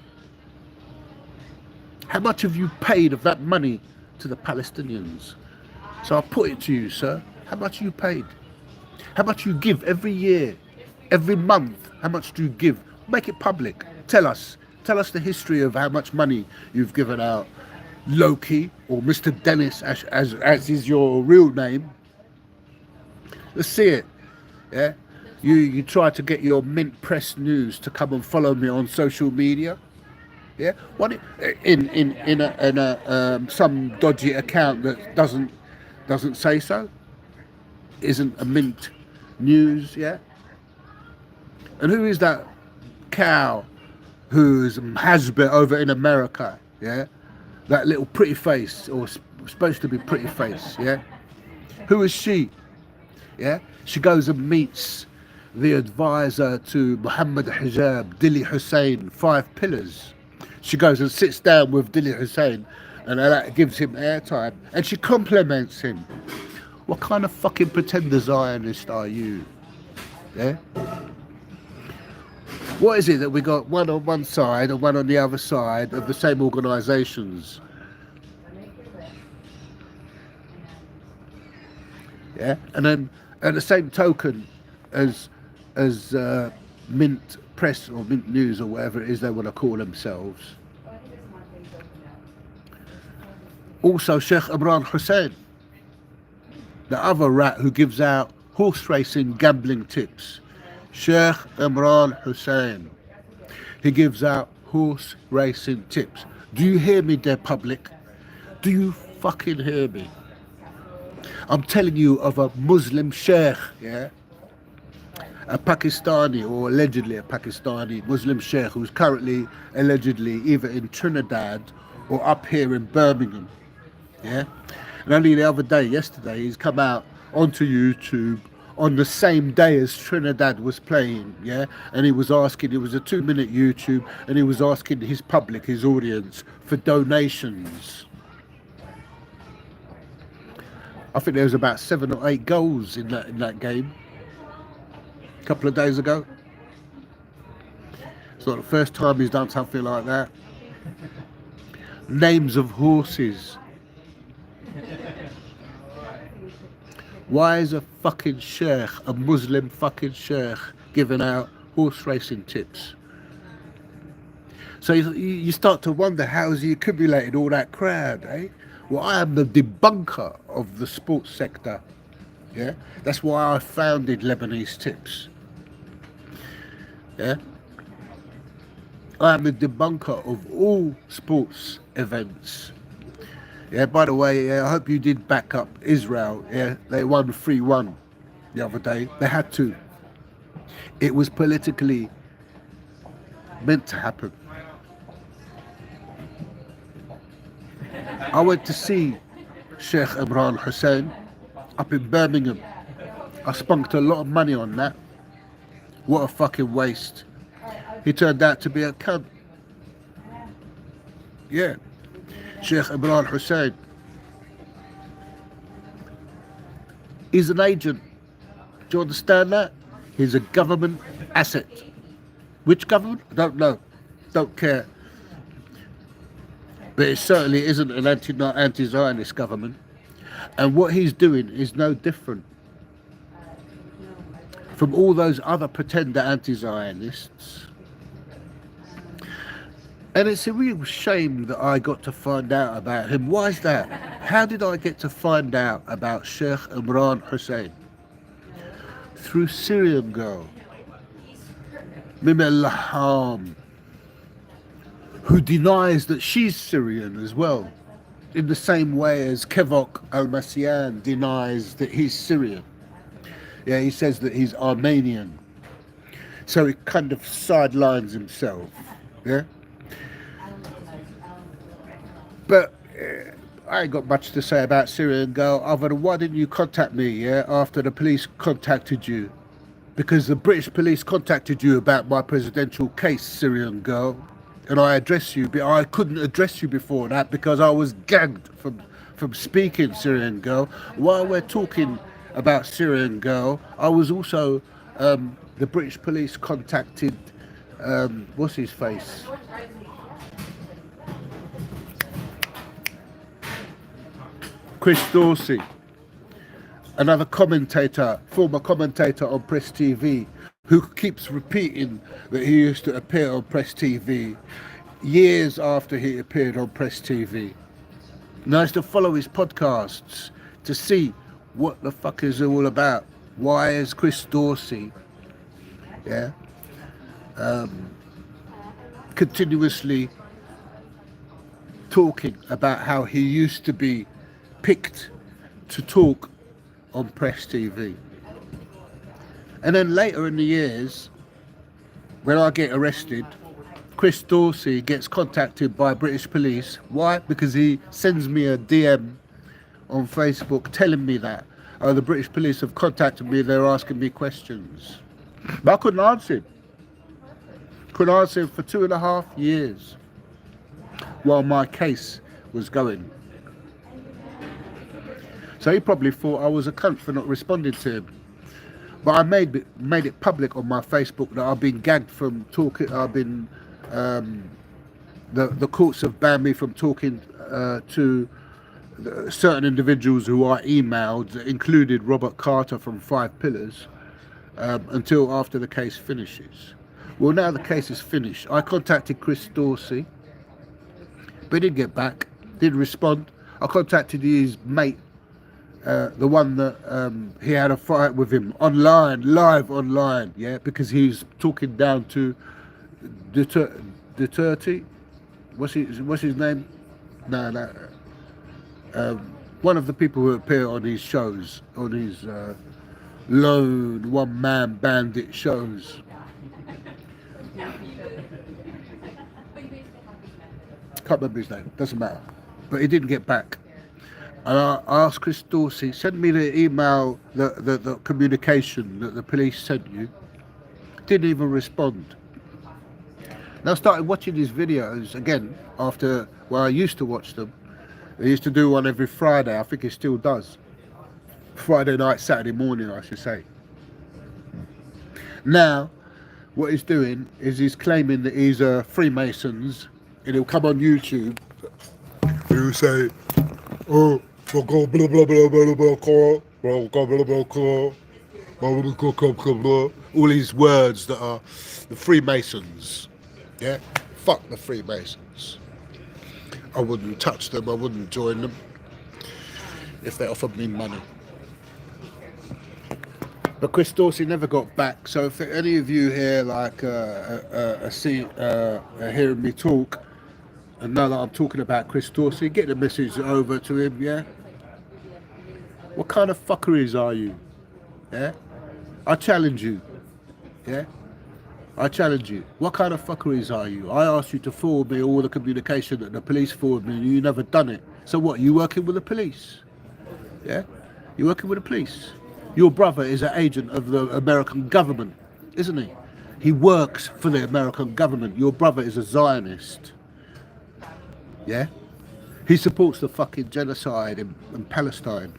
How much have you paid of that money to the Palestinians? So I'll put it to you, sir. How much you paid? How much you give every year, every month? How much do you give? Make it public. Tell us. Tell us the history of how much money you've given out. Loki, or Mr. Dennis, as is your real name. Let's see it. Yeah. You try to get your Mint Press News to come and follow me on social media. Yeah. What in a some dodgy account that doesn't say so, isn't a Mint News. Yeah. And who is that cow who's Hasbit over in America? Yeah. That little pretty face, or supposed to be pretty face. Yeah. Who is she? Yeah. She goes and meets the advisor to Muhammad Hijab, Dili Hussein, 5 Pillars. She goes and sits down with Dili Hussein and that gives him airtime. And she compliments him. What kind of fucking pretender Zionist are you? Yeah? What is it that we got one on one side and one on the other side of the same organisations? Yeah, and then at the same token as Mint Press or Mint News or whatever it is they want to call themselves, also Sheikh Imran Hussein, the other rat who gives out horse racing gambling tips. Sheikh Imran Hussein, he gives out horse racing tips. Do you hear me, dear public? Do you fucking hear me? I'm telling you of a Muslim sheikh, yeah? A Pakistani, or allegedly a Pakistani Muslim sheikh who's currently allegedly either in Trinidad or up here in Birmingham, yeah? And only the other day, yesterday, he's come out onto YouTube on the same day as Trinidad was playing, yeah? And he was asking, it was a 2-minute YouTube, and he was asking his public, his audience, for donations. I think there was about 7 or 8 goals in that game a couple of days ago. It's not the first time he's done something like that. Names of horses. Why is a fucking sheikh, a Muslim fucking sheikh, giving out horse racing tips? So you start to wonder, how has he accumulated all that crowd, eh? Well, I am the debunker of the sports sector, yeah? That's why I founded Lebanese Tips, yeah? I am the debunker of all sports events. Yeah, by the way, I hope you did back up Israel. Yeah, they won 3-1 the other day. They had to. It was politically meant to happen. I went to see Sheikh Imran Hussein up in Birmingham. I spunked a lot of money on that. What a fucking waste. He turned out to be a cunt. Yeah. Sheikh Imran Hussein. He's an agent. Do you understand that? He's a government asset. Which government? I don't know. Don't care. But it certainly isn't an anti-Zionist government. And what he's doing is no different from all those other pretender anti-Zionists. And it's a real shame that I got to find out about him. Why is that? How did I get to find out about Sheikh Imran Hussein? Through Syrian Girl, Mim al-Laham, who denies that she's Syrian as well, in the same way as Kevok Al-Masian denies that he's Syrian. Yeah, he says that he's Armenian. So he kind of sidelines himself, yeah? But I ain't got much to say about Syrian Girl other than, why didn't you contact me, yeah, after the police contacted you? Because the British police contacted you about my presidential case, Syrian Girl, and I addressed you, but I couldn't address you before that because I was gagged from speaking, Syrian Girl. While we're talking about Syrian Girl, I was also, the British police contacted, what's his face? Chris Dorsey, another commentator, former commentator on Press TV, who keeps repeating that he used to appear on Press TV years after he appeared on Press TV. Now is to follow his podcasts to see what the fuck is it all about. Why is Chris Dorsey, yeah, continuously talking about how he used to be picked to talk on Press TV. And then later in the years, when I get arrested, Chris Dorsey gets contacted by British police. Why? Because he sends me a DM on Facebook telling me that, oh, the British police have contacted me, they're asking me questions. But I couldn't answer him. Couldn't answer him for 2.5 years while my case was going. So he probably thought I was a cunt for not responding to him. But I made it public on my Facebook that I've been gagged from talking. I've been the courts have banned me from talking to certain individuals who I emailed, that included Robert Carter from Five Pillars, until after the case finishes. Well, now the case is finished. I contacted Chris Dorsey, but he didn't get back, didn't respond. I contacted his mate, the one that he had a fight with him live online, yeah, because he was talking down to Duterte. What's his name? No. One of the people who appear on his shows, on his lone one-man bandit shows. Can't remember his name, doesn't matter. But he didn't get back. And I asked Chris Dorsey, send me the email, the communication that the police sent you. Didn't even respond. Now I started watching his videos again after, well, I used to watch them. He used to do one every Friday. I think he still does. Friday night, Saturday morning, I should say. Now, what he's doing is he's claiming that he's Freemasons, and he'll come on YouTube and he'll say, oh, blah blah blah blah blah blah blah, all these words that are the Freemasons. Yeah, fuck the Freemasons. I wouldn't touch them, I wouldn't join them if they offered me money. But Chris Dorsey never got back, so if any of you here hearing me talk and know that I'm talking about Chris Dorsey, get the message over to him, yeah? What kind of fuckeries are you? Yeah? I challenge you. Yeah? I challenge you. What kind of fuckeries are you? I asked you to forward me all the communication that the police forwarded me, and you never done it. So what, you working with the police? Yeah? You working with the police? Your brother is an agent of the American government, isn't he? He works for the American government. Your brother is a Zionist. Yeah? He supports the fucking genocide in Palestine.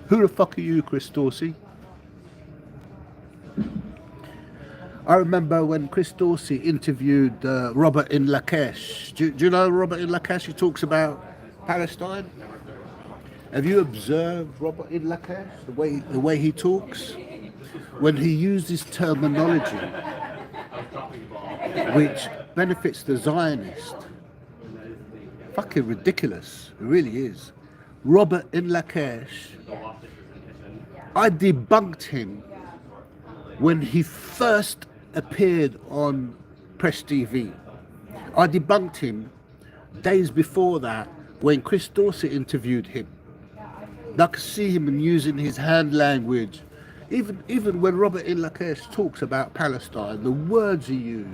Who the fuck are you, Chris Dorsey? I remember when Chris Dorsey interviewed Robert in Lakesh. Do you know Robert in Lakesh? He talks about Palestine. Have you observed Robert in Lakesh, the way he talks? When he uses terminology which benefits the Zionist. Fucking ridiculous. It really is. Robert in Lakesh, I debunked him when he first appeared on Press TV. I debunked him days before that when Chris Dorsey interviewed him. I could see him using his hand language. Even when Robert in Lakesh talks about Palestine, the words he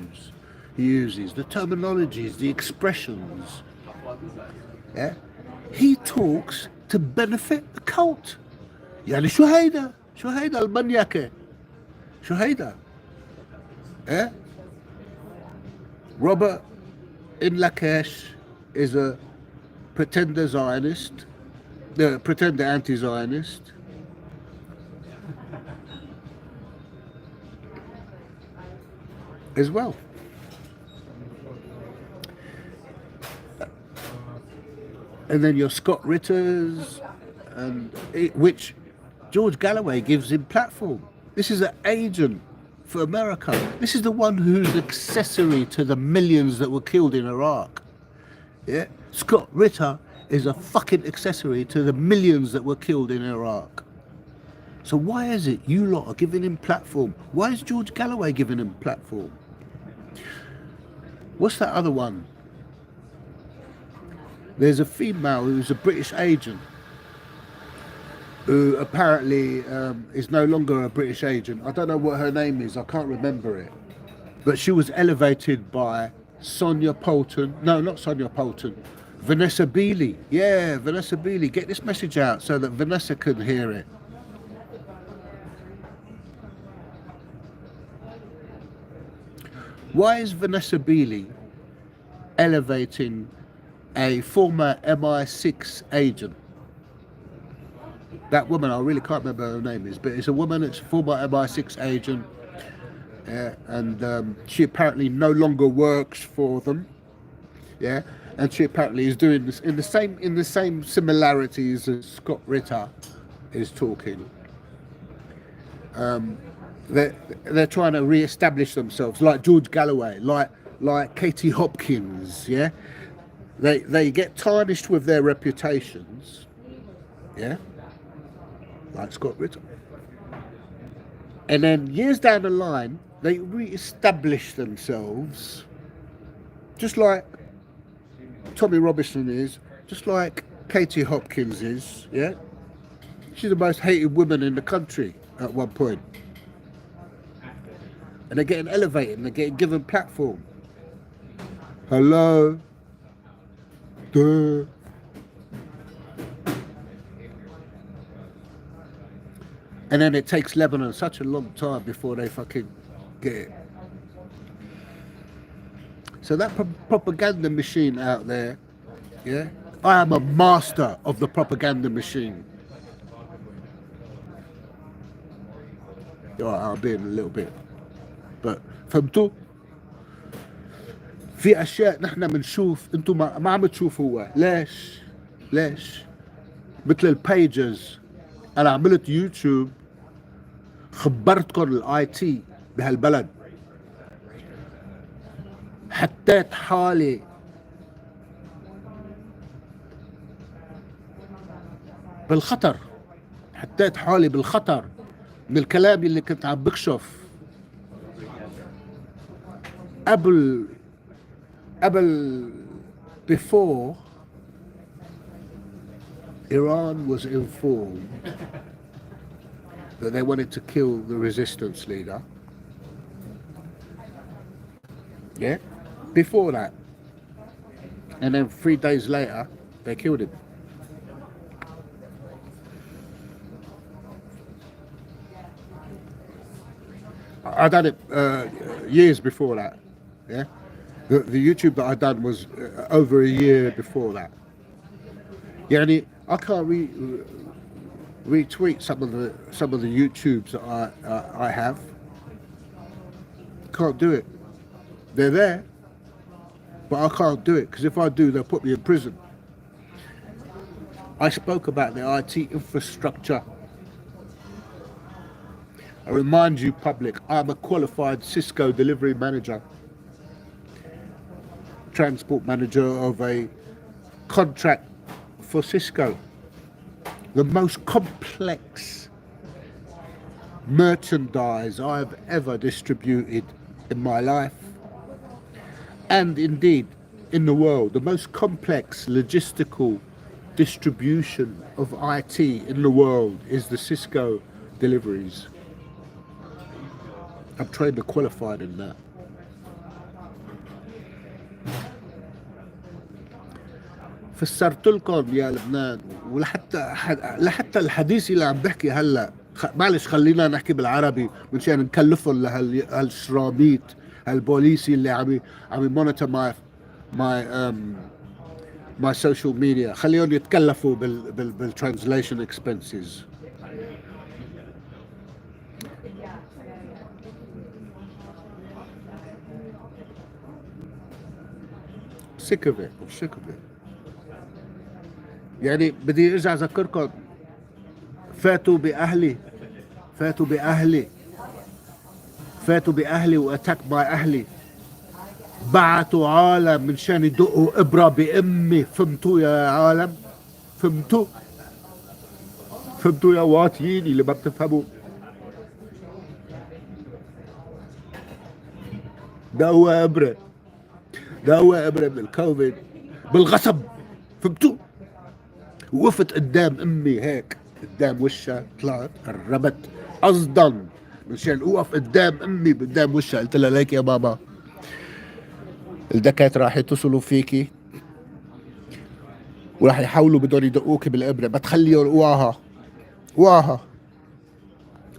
uses, the terminologies, the expressions. Yeah? He talks to benefit the cult. يعني شو هيدا المنيكة شو هيدا. Yeah? Robert in Lakesh is a pretender Zionist, the pretender anti-Zionist. As well. And then your Scott Ritters, which George Galloway gives him platform. This is an agent for America. This is the one who's accessory to the millions that were killed in Iraq. Yeah, Scott Ritter is a fucking accessory to the millions that were killed in Iraq. So why is it you lot are giving him platform? Why is George Galloway giving him platform? What's that other one? There's a female who's a British agent who apparently is no longer a British agent. I don't know what her name is, I can't remember it. But she was elevated by Sonia Poulton. No, not Sonia Poulton. Vanessa Beeley. Yeah, Vanessa Beeley. Get this message out so that Vanessa can hear it. Why is Vanessa Beeley elevating a former MI6 agent. That woman, I really can't remember her name is, but it's a woman, it's a former MI6 agent, and she apparently no longer works for them, yeah, and she apparently is doing this in the same similarities as Scott Ritter is talking. They're trying to re-establish themselves, like George Galloway, like Katie Hopkins, yeah. They get tarnished with their reputations, yeah, like Scott Ritter. And then years down the line, they re-establish themselves, just like Tommy Robinson is, just like Katie Hopkins is, yeah. She's the most hated woman in the country at one point. And they're getting elevated and they're getting given platform. Hello. Duh. And then it takes Lebanon such a long time before they fucking get it. So that propaganda machine out there, yeah, I am a master of the propaganda machine. I'll be in a little bit. but فهمتوا؟ في اشياء نحن بنشوف انتم ما عم تشوفوها. ليش مثل البيجز. انا عملت يوتيوب خبرتكم الاي تي بهالبلد، حطيت حالي بالخطر، حطيت حالي بالخطر من الكلام اللي كنت عم بكشف قبل before Iran was informed that they wanted to kill the resistance leader. Yeah, before that. And then 3 days later, they killed him. I done it years before that. Yeah, the YouTube that I done was over a year before that. يعني I can't retweet some of the YouTubes that I have. Can't do it. They're there, but I can't do it because if I do, they'll put me in prison. I spoke about the IT infrastructure. I remind you, public, I'm a qualified Cisco delivery manager, transport manager of a contract for Cisco, the most complex merchandise I've ever distributed in my life, and indeed in the world. The most complex logistical distribution of IT in the world is the Cisco deliveries. I'm trained and qualified in that. فسرت لكم يا لبنان، ولحتى الحديث اللي عم بحكي هلا، معلش خلينا نحكي بالعربي منشان نكلفهم لهالشراميط هالبوليسي اللي عم يمونيتور my social media، خليهم يتكلفوا بالترانسليشن expenses. sick of it. I'm sick of it. يعني بدي ارجع اذكركم، فاتوا باهلي واتاك ماي اهلي، بعتوا عالم منشان يدقوا ابره بامي. فهمتوا يا عالم؟ فهمتوا يا واطيين اللي ما بتفهموا؟ دقوا ابره من الكوفيد بالغصب. فهمتوا؟ وقفت قدام امي هيك قدام وشها، طلعت قربت قصدا مشان اوقف قدام امي قدام وشها، قلت لها ليك يا ماما الدكاتره راح يتصلوا فيكي وراح يحاولوا بدهم يدقوكي بالابره، ما تخليهم وقعها.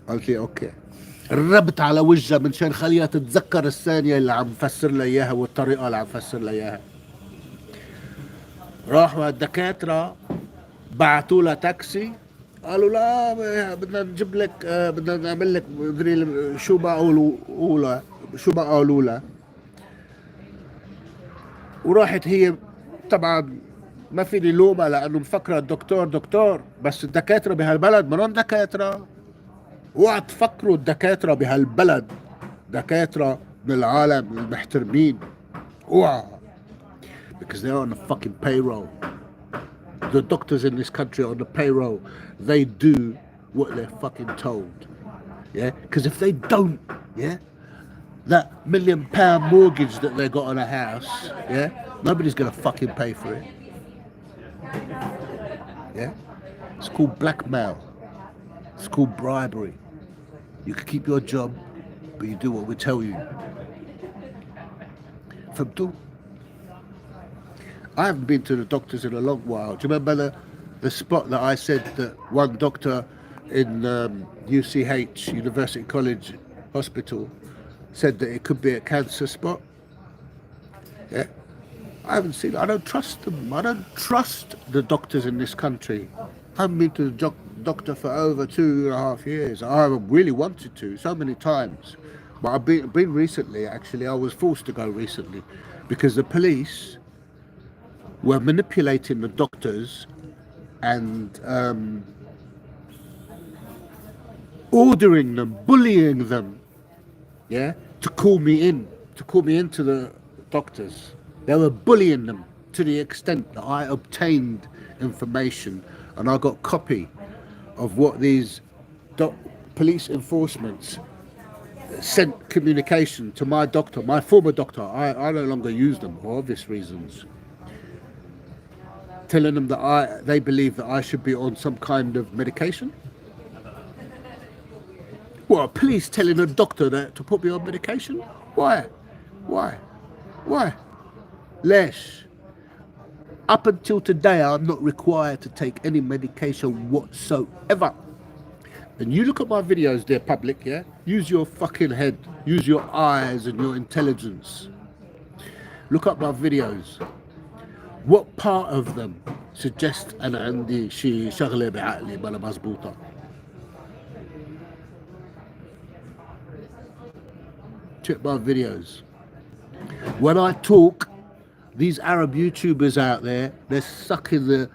قالت لي اوكي. قربت على وجهها منشان خليها تتذكر الثانيه اللي عم فسر لها اياها والطريقه اللي عم فسر لها اياها. راحوا الدكاترة بعتوا له تاكسي، قالوا لا بدنا نجيب لك بدنا نعمل لك مدري شو بقولوا له، شو بقولوا له. وراحت هي طبعا ما فيني لومها لانه مفكره الدكتور دكتور، بس الدكاتره بهالبلد منهم دكاتره. اوعى تفكروا الدكاتره بهالبلد دكاتره من العالم المحترمين، اوعى. Because they're on the fucking payroll. The doctors in this country are on the payroll. They do what they're fucking told. Yeah? Because if they don't, yeah, that £1 million mortgage that they got on a house, yeah, nobody's gonna fucking pay for it. Yeah? It's called blackmail. It's called bribery. You can keep your job, but you do what we tell you. Fabdu. I haven't been to the doctors in a long while. Do you remember the spot that I said that one doctor in UCH, University College Hospital, said that it could be a cancer spot? Yeah. I haven't seen it. I don't trust them. I don't trust the doctors in this country. I haven't been to the doctor for over 2.5 years. I really wanted to so many times. But I've been recently, actually. I was forced to go recently because the police were manipulating the doctors and ordering them, bullying them, yeah, to call me into the doctors. They were bullying them to the extent that I obtained information and I got copy of what these police enforcements sent communication to my doctor, my former doctor. I no longer use them for obvious reasons. Telling them that they believe that I should be on some kind of medication. Well, police telling a doctor that to put me on medication? Why? Lesh, up until today, I'm not required to take any medication whatsoever. And you look at my videos, dear public, yeah? Use your fucking head, use your eyes and your intelligence. Look at my videos. What part of them suggest أنا عندي شي شغلة بعقلي بلا مزبوطة؟ Check my videos. When I talk, these Arab YouTubers out there, they're sucking the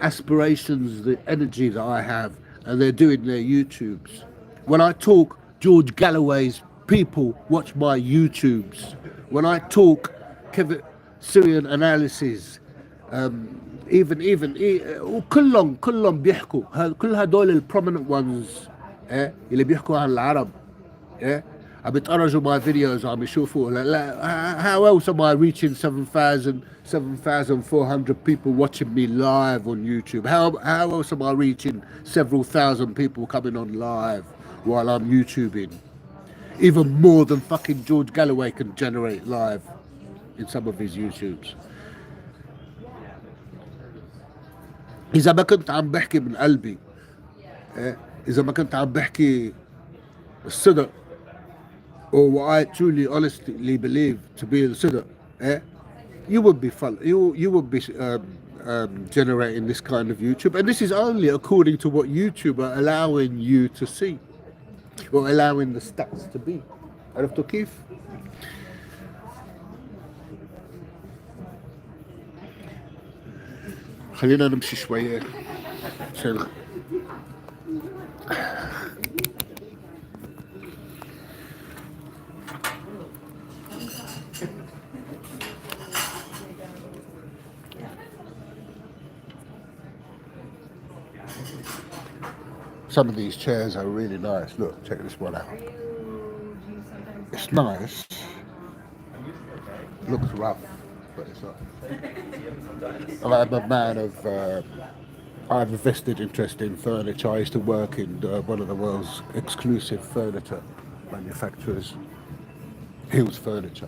aspirations, the energy that I have, and they're doing their YouTubes. When I talk, George Galloway's people watch my YouTubes. When I talk, Kevin Syrian analysis, even كلهم بيحكوا كل هدول البروminent ones اللي بيحكوا عن العرب عم يتفرجوا my videos عم يشوفوا how else am I reaching 7,400 people watching me live on YouTube? How else am I reaching several thousand people coming on live while I'm YouTubing? Even more than fucking George Galloway can generate live in some of his YouTubes. إذا ما كنت عم بحكي من قلبي، إذا ما كنت عم بحكي الصدق, or what I truly, honestly believe to be the صدق, you would be generating this kind of YouTube, and this is only according to what YouTube are allowing you to see, or allowing the stats to be. عرفتوا كيف؟ خلينا نمشي شوية. Some of these chairs are really nice. Look, check this one out. It's nice. Looks rough, but it's not. I'm a man of. I have a vested interest in furniture. I used to work in one of the world's exclusive furniture manufacturers, Hills Furniture.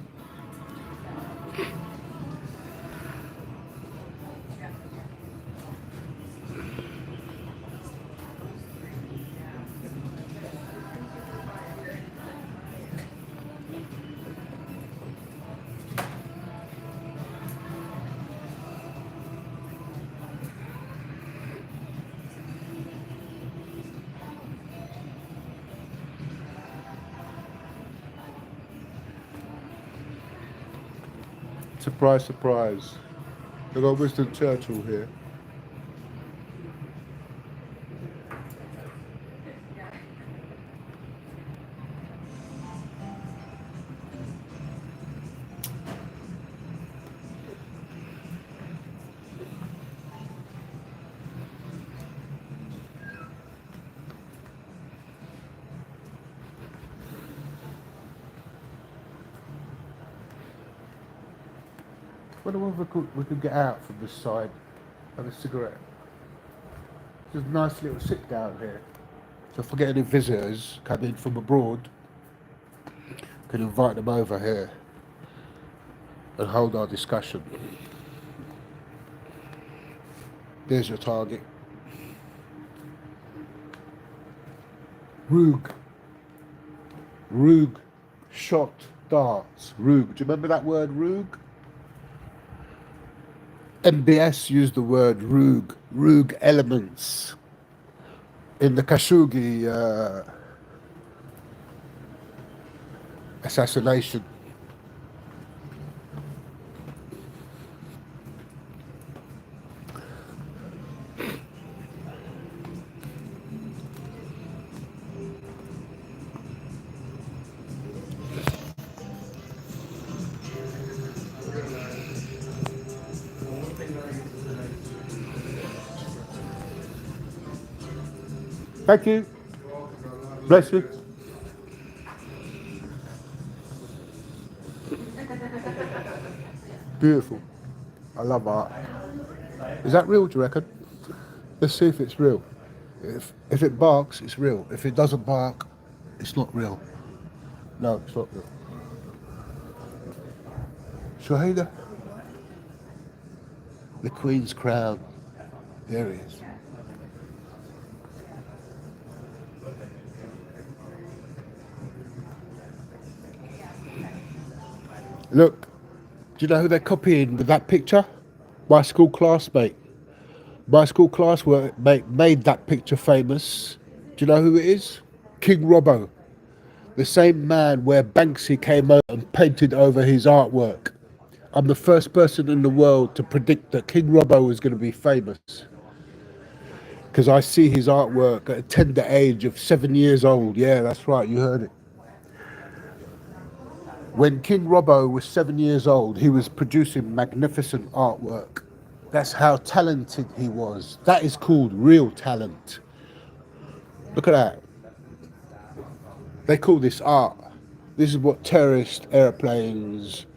Surprise, surprise. We've got Winston Churchill here. I wonder if we could get out from this side, have a cigarette. There's a nice little sit down here. So if I get any visitors come in from abroad, I can invite them over here and hold our discussion. There's your target. Rug. Shot darts. Rug. Do you remember that word, Rug? MBS used the word Rug elements in the Khashoggi assassination. Thank you. Bless you. Beautiful. I love art. Is that real, do you reckon? Let's see if it's real. If it barks, it's real. If it doesn't bark, it's not real. No, it's not real. Shahida. The Queen's crown. There he is. Look, do you know who they're copying with that picture? My school classmate. My school classmate made that picture famous. Do you know who it is? King Robbo. The same man where Banksy came out and painted over his artwork. I'm the first person in the world to predict that King Robbo was going to be famous. Because I see his artwork at a tender age of 7 years old. Yeah, that's right, you heard it. When King Robbo was 7 years old, he was producing magnificent artwork. That's how talented he was. That is called real talent. Look at that. They call this art. This is what terrorist airplanes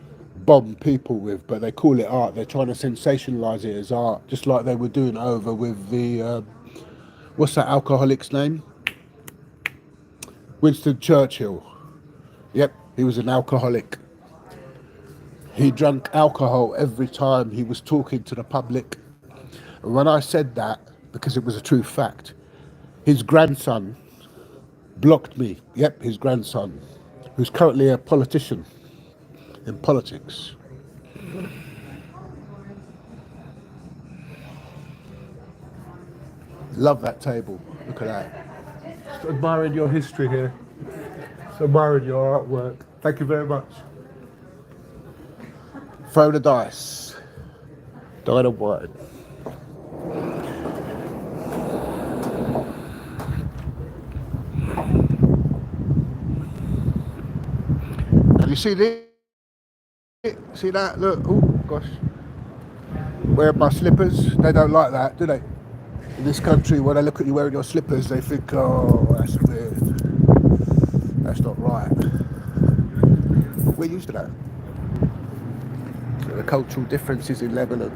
bomb people with, but they call it art. They're trying to sensationalize it as art, just like they were doing over with the, what's that alcoholic's name? Winston Churchill. Yep. He was an alcoholic. He drank alcohol every time he was talking to the public. And when I said that, because it was a true fact, his grandson blocked me. Yep, his grandson, who's currently a politician in politics. Love that table. Look at that. Just admiring your history here. Just admiring your artwork. Thank you very much. Throw the dice. Dynamite. Have you seen it? See that? Look. Oh gosh. Wearing my slippers. They don't like that, do they? In this country, when they look at you wearing your slippers, they think, oh, that's weird. That's not right. We're used to that. So the cultural differences in Lebanon.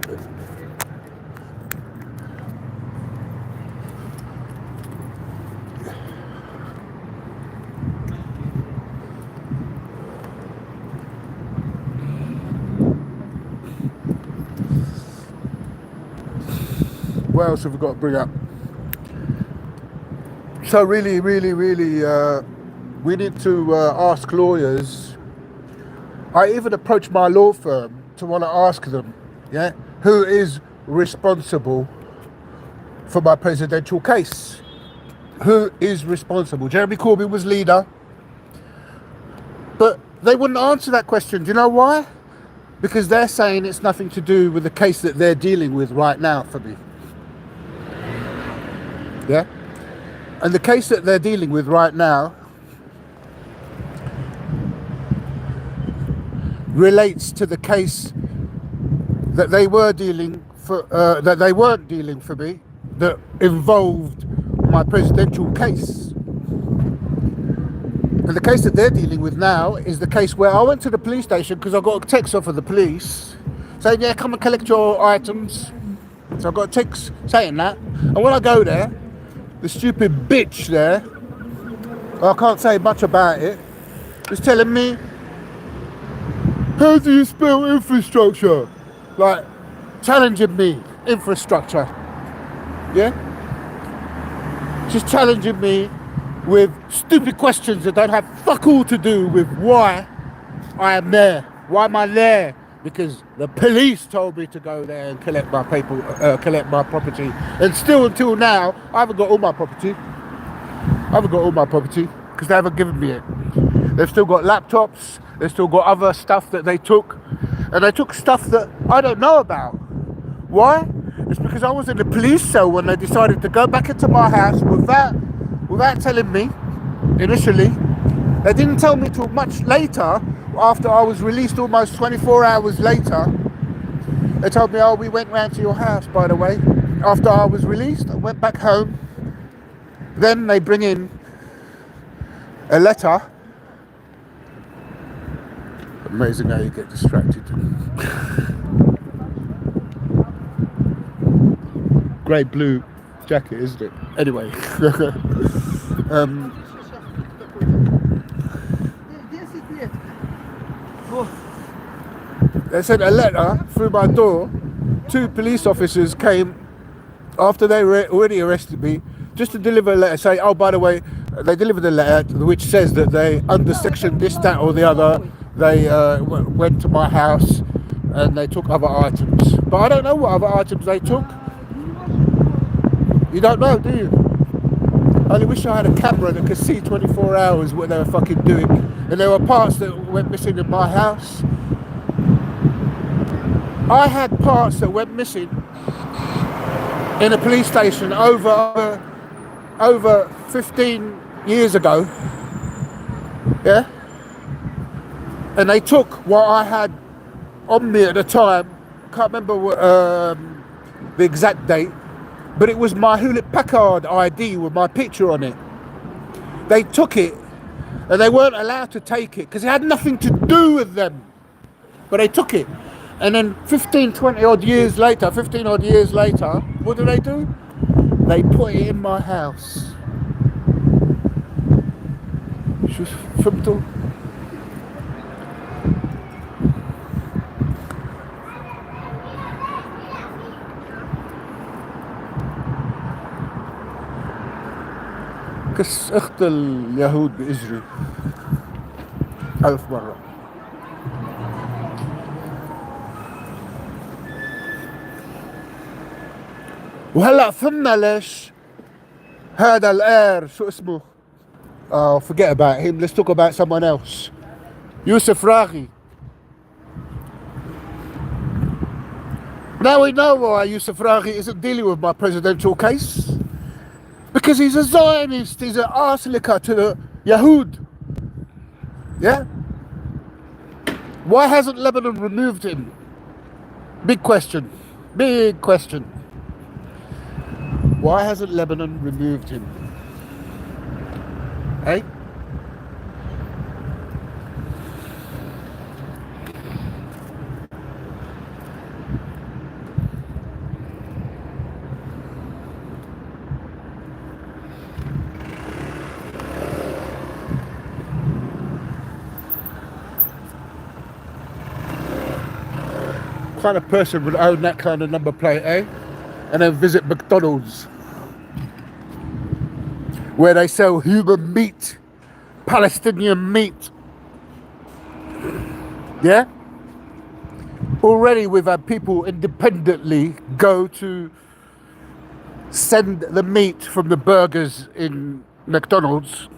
What else have we got to bring up? So really, we need to ask lawyers. I even approached my law firm to want to ask them, yeah, who is responsible for my presidential case? Who is responsible? Jeremy Corbyn was leader, but they wouldn't answer that question. Do you know why? because they're saying it's nothing to do with the case that they're dealing with right now for me. Yeah? And the case that they're dealing with right now relates to the case that they were dealing for, that they weren't dealing for me, that involved my presidential case. And the case that they're dealing with now is the case where I went to the police station because I got a text off of the police saying, yeah, come and collect your items. So I got a text saying that. And when I go there, the stupid bitch there, I can't say much about it, is telling me, how do you spell infrastructure? Like, challenging me, infrastructure. Yeah? She's challenging me with stupid questions that don't have fuck all to do with why I am there. Why am I there? Because the police told me to go there and collect my paper, collect my property. And still until now, I haven't got all my property. Because they haven't given me it. They've still got laptops. They've still got other stuff that they took. And they took stuff that I don't know about. Why? It's because I was in the police cell when they decided to go back into my house without telling me initially. They didn't tell me till much later, after I was released, almost 24 hours later. They told me, oh, we went round to your house, by the way. After I was released, I went back home. Then they bring in a letter. Amazing how you get distracted. Grey blue jacket, isn't it? Anyway. They sent a letter through my door. 2 police officers came after they already arrested me, just to deliver a letter, say, oh, by the way, they delivered a letter which says that they, under section this, that or the other, they went to my house and they took other items. But I don't know what other items they took. You don't know, do you? I only wish I had a camera that could see 24 hours what they were fucking doing. And there were parts that went missing in my house. I had parts that went missing in a police station over 15 years ago. Yeah? And they took what I had on me at the time. Can't remember the exact date. But it was my Hewlett Packard ID with my picture on it. They took it, and they weren't allowed to take it because it had nothing to do with them. But they took it. And then 15 odd years later, what do? They put it in my house. فهمتوا؟ كس اخت اليهود بإجري 1000 مرة. وهلا فهمنا ليش هذا الآر شو اسمه؟ Forget about him. Let's talk about someone else. Youssef Raghi. Now we know why Youssef Raghi isn't dealing with my presidential case. Because he's a Zionist. He's an arse licker to the Yahud. Yeah? Why hasn't Lebanon removed him? Big question. Big question. Why hasn't Lebanon removed him? Hey? What kind of person would own that kind of number plate, eh? And then visit McDonald's, where they sell human meat, Palestinian meat. Yeah? Already we've had people independently go to send the meat from the burgers in McDonald's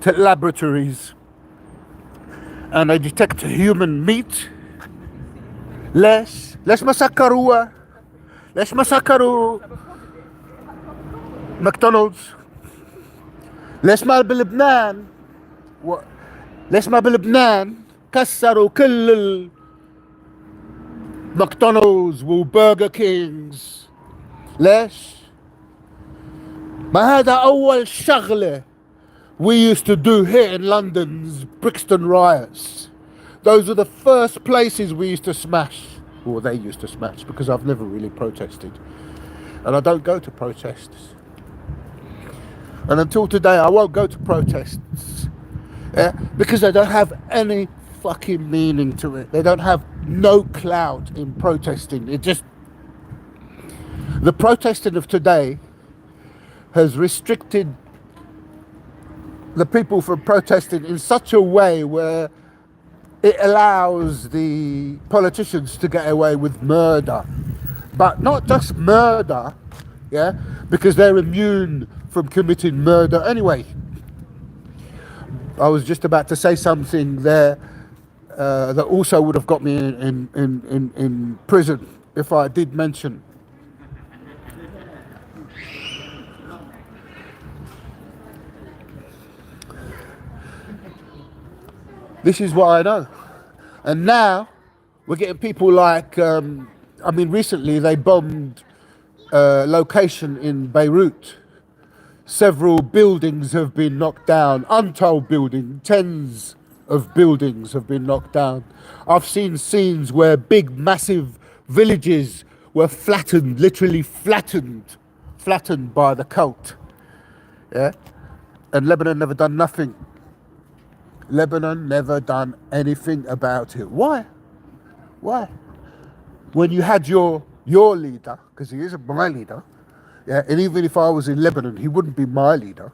to laboratories, and they detect human meat ليش ما سكروها؟ ليش ما سكروا ماكدونالدز؟ ليش ما بلبنان ليش ما بلبنان كسروا كل الماكدونالدز وبرجر كينجز؟ ليش؟ ما هذا أول شغلة we used to do here in London's Brixton riots. Those are the first places we used to smash. Or they used to smash, because I've never really protested. And I don't go to protests. And until today, I won't go to protests. Yeah? Because they don't have any fucking meaning to it. They don't have no clout in protesting. It just... The protesting of today has restricted the people from protesting in such a way where it allows the politicians to get away with murder. But not just murder, yeah, because they're immune from committing murder anyway. I was just about to say something there that also would have got me in prison if I did mention. This is what I know. And now we're getting people like, recently they bombed a location in Beirut. Several buildings have been knocked down, untold buildings, tens of buildings have been knocked down. I've seen scenes where big, massive villages were flattened, literally flattened by the cult. Yeah? And Lebanon never done nothing. Lebanon never done anything about it. Why? When you had your leader, because he isn't my leader, yeah, and even if I was in Lebanon, he wouldn't be my leader.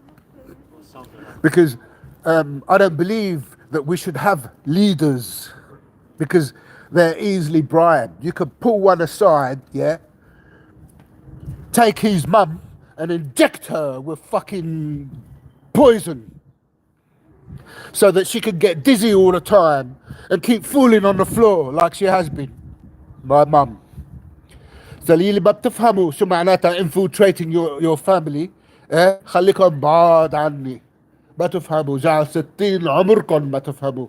Because I don't believe that we should have leaders, because they're easily bribed. You could pull one aside, yeah, take his mum and inject her with fucking poison, so that she could get dizzy all the time and keep falling on the floor like she has been. My mum. اللي ما بتفهموا شو معناتها infiltrating your family. خليكم بعاد عني. ما تفهموا. جعل 60 عمركم ما تفهموا.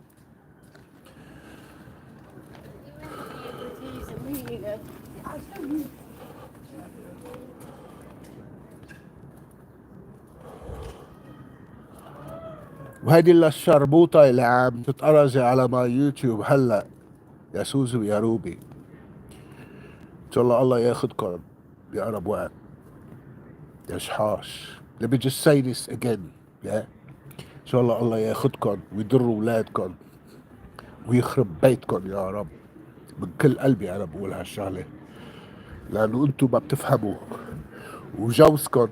وهيدي الشربوطة اللي عم تتأرزي على ما يوتيوب هلا يا سوزي ويا روبي، إن شاء الله ياخدكم يا ربوان يا شحاش. Let me just say this again, yeah. إن شاء الله ياخدكم ويضر أولادكم ويخرب بيتكم يا رب. من كل قلبي أنا بقول هالشغلة، لأنه أنتم ما بتفهموا وجوزكم.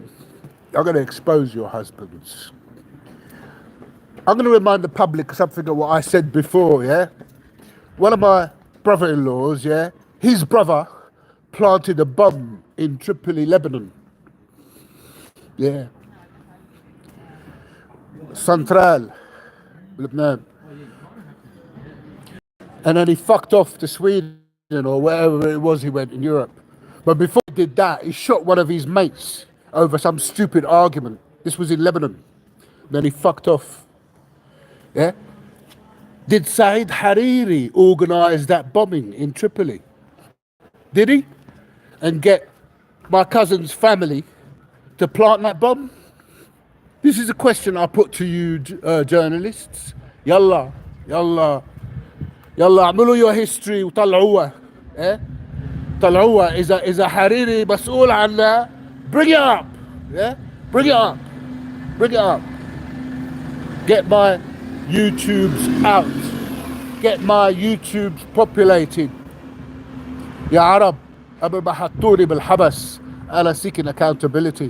I'm gonna expose your husbands. I'm going to remind the public something of what I said before, yeah? One of my brother-in-laws, yeah, his brother planted a bomb in Tripoli, Lebanon. Yeah. Central, Lebanon. And then he fucked off to Sweden or wherever it was he went in Europe. But before he did that, he shot one of his mates over some stupid argument. This was in Lebanon. Then he fucked off. Yeah? Did Saeed Hariri organise that bombing in Tripoli? Did he? And get my cousin's family to plant that bomb? This is a question I put to you, journalists. Yalla, اعملوا your history وطلعوها. طلعوها. إذا حريري مسؤول عنها, bring it up. Yeah? Bring it up. Get my YouTubes out. Get my YouTubes populated. يا عرب قبل ما حطوني بالحبس أنا seeking accountability.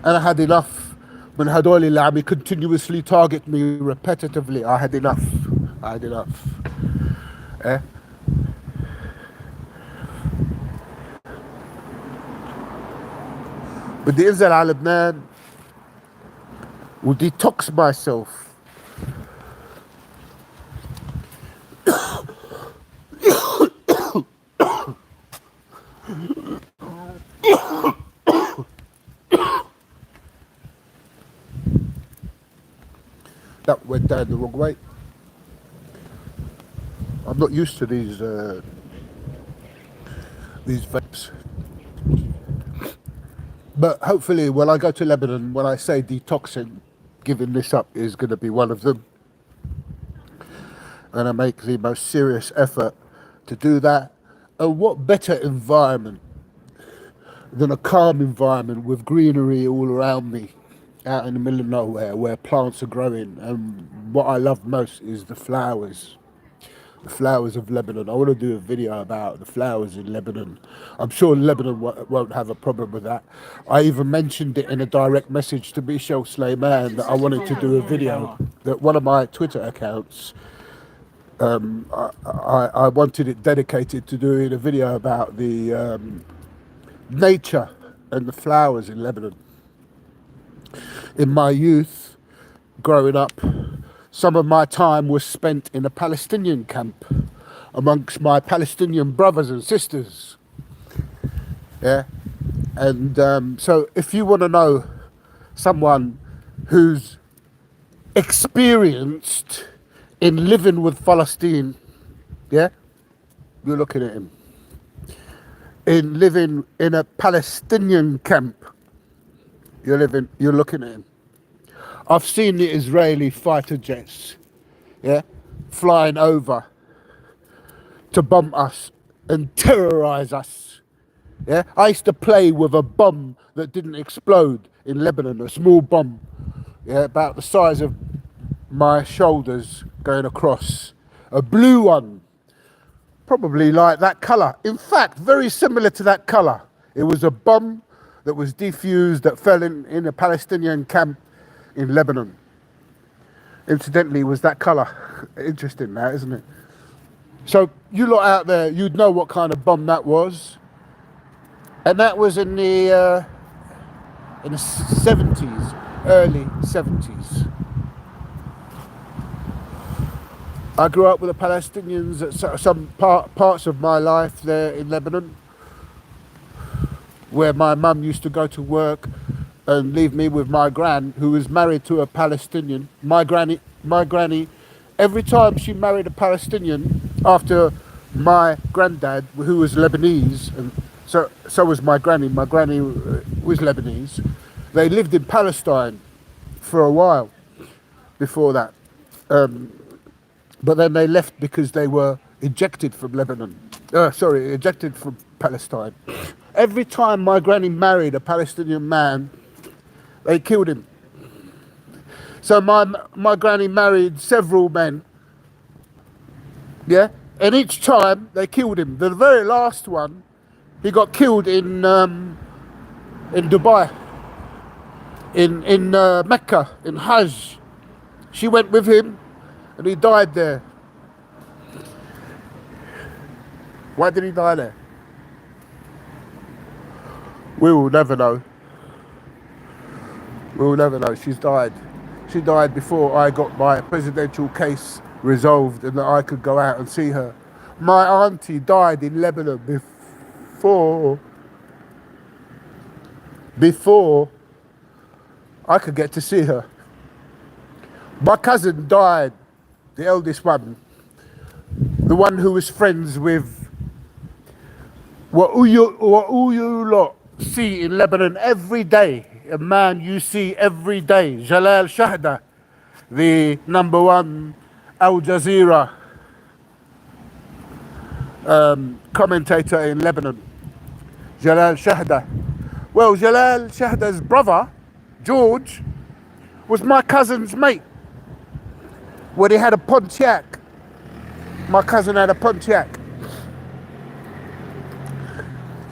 أنا had enough من هدول اللي عم continuously target me repetitively. I had enough. بدي انزل على لبنان وديتوكس myself That went down the wrong way. I'm not used to these vapes. But hopefully when I go to Lebanon, when I say detoxing, giving this up is going to be one of them. And I make the most serious effort to do that. And what better environment than a calm environment with greenery all around me, out in the middle of nowhere where plants are growing. And what I love most is the flowers of Lebanon. I want to do a video about the flowers in Lebanon. I'm sure Lebanon won't have a problem with that. I even mentioned it in a direct message to Michel Sleiman that I wanted to do a video, that one of my Twitter accounts, I wanted it dedicated to doing a video about the nature and the flowers in Lebanon. In my youth, growing up, some of my time was spent in a Palestinian camp amongst my Palestinian brothers and sisters. Yeah, and so if you want to know someone who's experienced in living with Palestine, yeah, you're looking at him. In living in a Palestinian camp, you're looking at him. I've seen the Israeli fighter jets, yeah, flying over to bomb us and terrorize us. Yeah, I used to play with a bomb that didn't explode in Lebanon, a small bomb, yeah, about the size of my shoulders going across, a blue one, probably like that color. In fact, very similar to that color. It was a bomb that was defused that fell in a Palestinian camp in Lebanon. Incidentally, was that color. Interesting that, isn't it? So you lot out there, you'd know what kind of bomb that was. And that was in the 70s, early 70s. I grew up with the Palestinians at some parts of my life there in Lebanon, where my mum used to go to work and leave me with my gran, who was married to a Palestinian. My granny, every time she married a Palestinian, after my granddad, who was Lebanese, and so was my granny. My granny was Lebanese. They lived in Palestine for a while before that. But then they left because they were ejected from ejected from Palestine. Every time my granny married a Palestinian man, they killed him. So my granny married several men, yeah? And each time they killed him. The very last one, he got killed in Dubai, in Mecca, in Hajj. She went with him, and he died there. Why did he die there? We will never know. We will never know. She's died. She died before I got my presidential case resolved and that I could go out and see her. My auntie died in Lebanon before I could get to see her. My cousin died, the eldest one, the one who was friends with what you lot see in Lebanon every day, a man you see every day, Jalal Shahda, the #1 Al Jazeera commentator in Lebanon, Jalal Shahda. Well, Jalal Shahda's brother, George, was my cousin's mate when he had a Pontiac. My cousin had a Pontiac.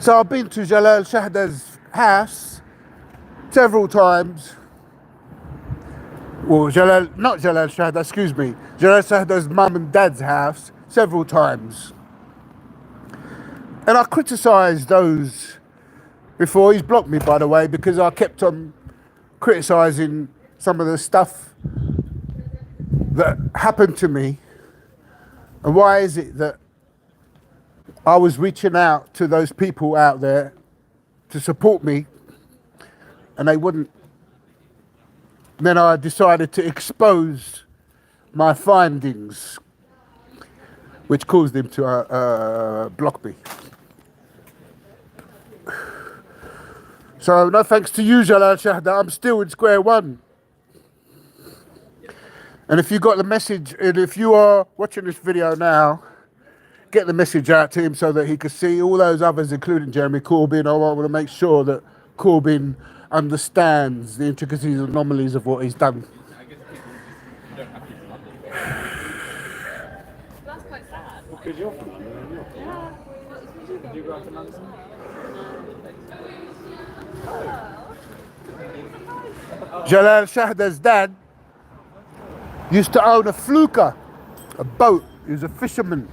So I've been to Jalal Shahda's house several times. Well, not Jalal Shahda, excuse me. Jalal Shahda's mum and dad's house several times. And I criticised those before. He's blocked me, by the way, because I kept on criticising some of the stuff that happened to me. And why is it that I was reaching out to those people out there to support me, and they wouldn't. Then I decided to expose my findings, which caused him to block me. So no thanks to you, Jalal Shahda, I'm still in square one. And if you got the message, and if you are watching this video now, get the message out to him so that he can see all those others, including Jeremy Corbyn. I want to make sure that Corbyn understands the intricacies and anomalies of what he's done. That's quite sad. Because you're from London, Yeah. Did you grow up in London? Jalal Shahda's dad used to own a fluka, a boat. He was a fisherman.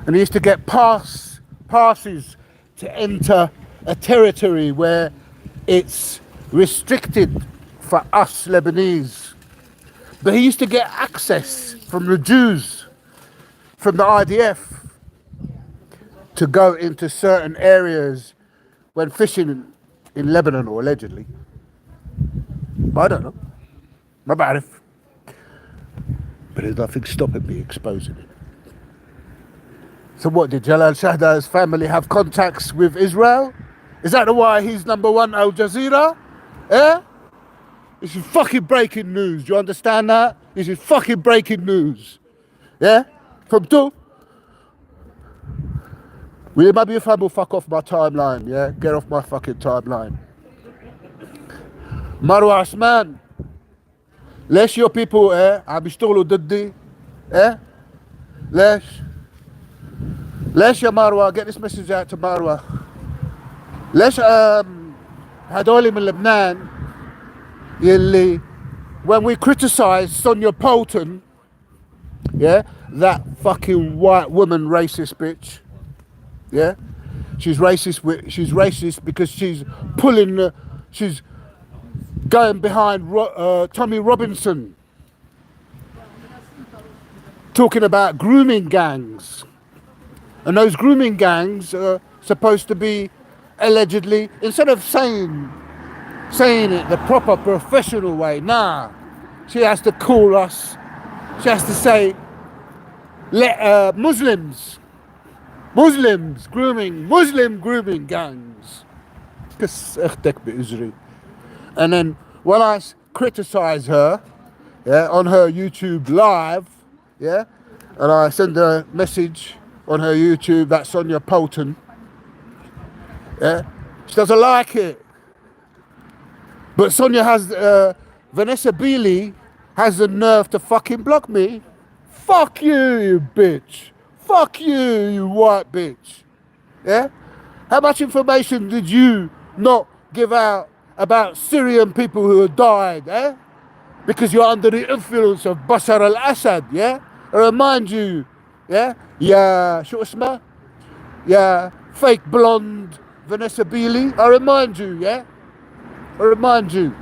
And he used to get passes to enter a territory where it's restricted for us Lebanese. But he used to get access from the Jews, from the IDF, to go into certain areas when fishing in Lebanon, or allegedly. But I don't know. My bad if. But there's nothing stopping me exposing it. So what, did Jalal Shahda's family have contacts with Israel? Is that why he's number one Al Jazeera? Eh? This is fucking breaking news. Do you understand that? This is fucking breaking news. Yeah? From two. Will maybe your family fuck off my timeline, yeah? Get off my fucking timeline. Marwa Asman. ليش your people عم بيشتغلوا ضدي؟ ليش يا مروة؟ Get this message out to مروة. ليش هدول من لبنان يلي when we criticize Sonia Poulton, yeah, that fucking white woman racist bitch, yeah, she's racist because she's she's going behind Tommy Robinson, talking about grooming gangs. And those grooming gangs are supposed to be allegedly, instead of saying it the proper professional way, nah, she has to call us, she has to say, Muslim grooming gangs. And then when I criticize her, yeah, on her YouTube live, yeah, and I send a message on her YouTube, that's Sonia Poulton, yeah, she doesn't like it. But Sonia has, Vanessa Beeley has the nerve to fucking block me. Fuck you, you bitch. Fuck you, you white bitch. Yeah? How much information did you not give out about Syrian people who have died, eh? Because you're under the influence of Bashar al-Assad, yeah? I remind you, yeah? Yeah, شو اسمها? Yeah, fake blonde Vanessa Beeley. I remind you, yeah? I remind you.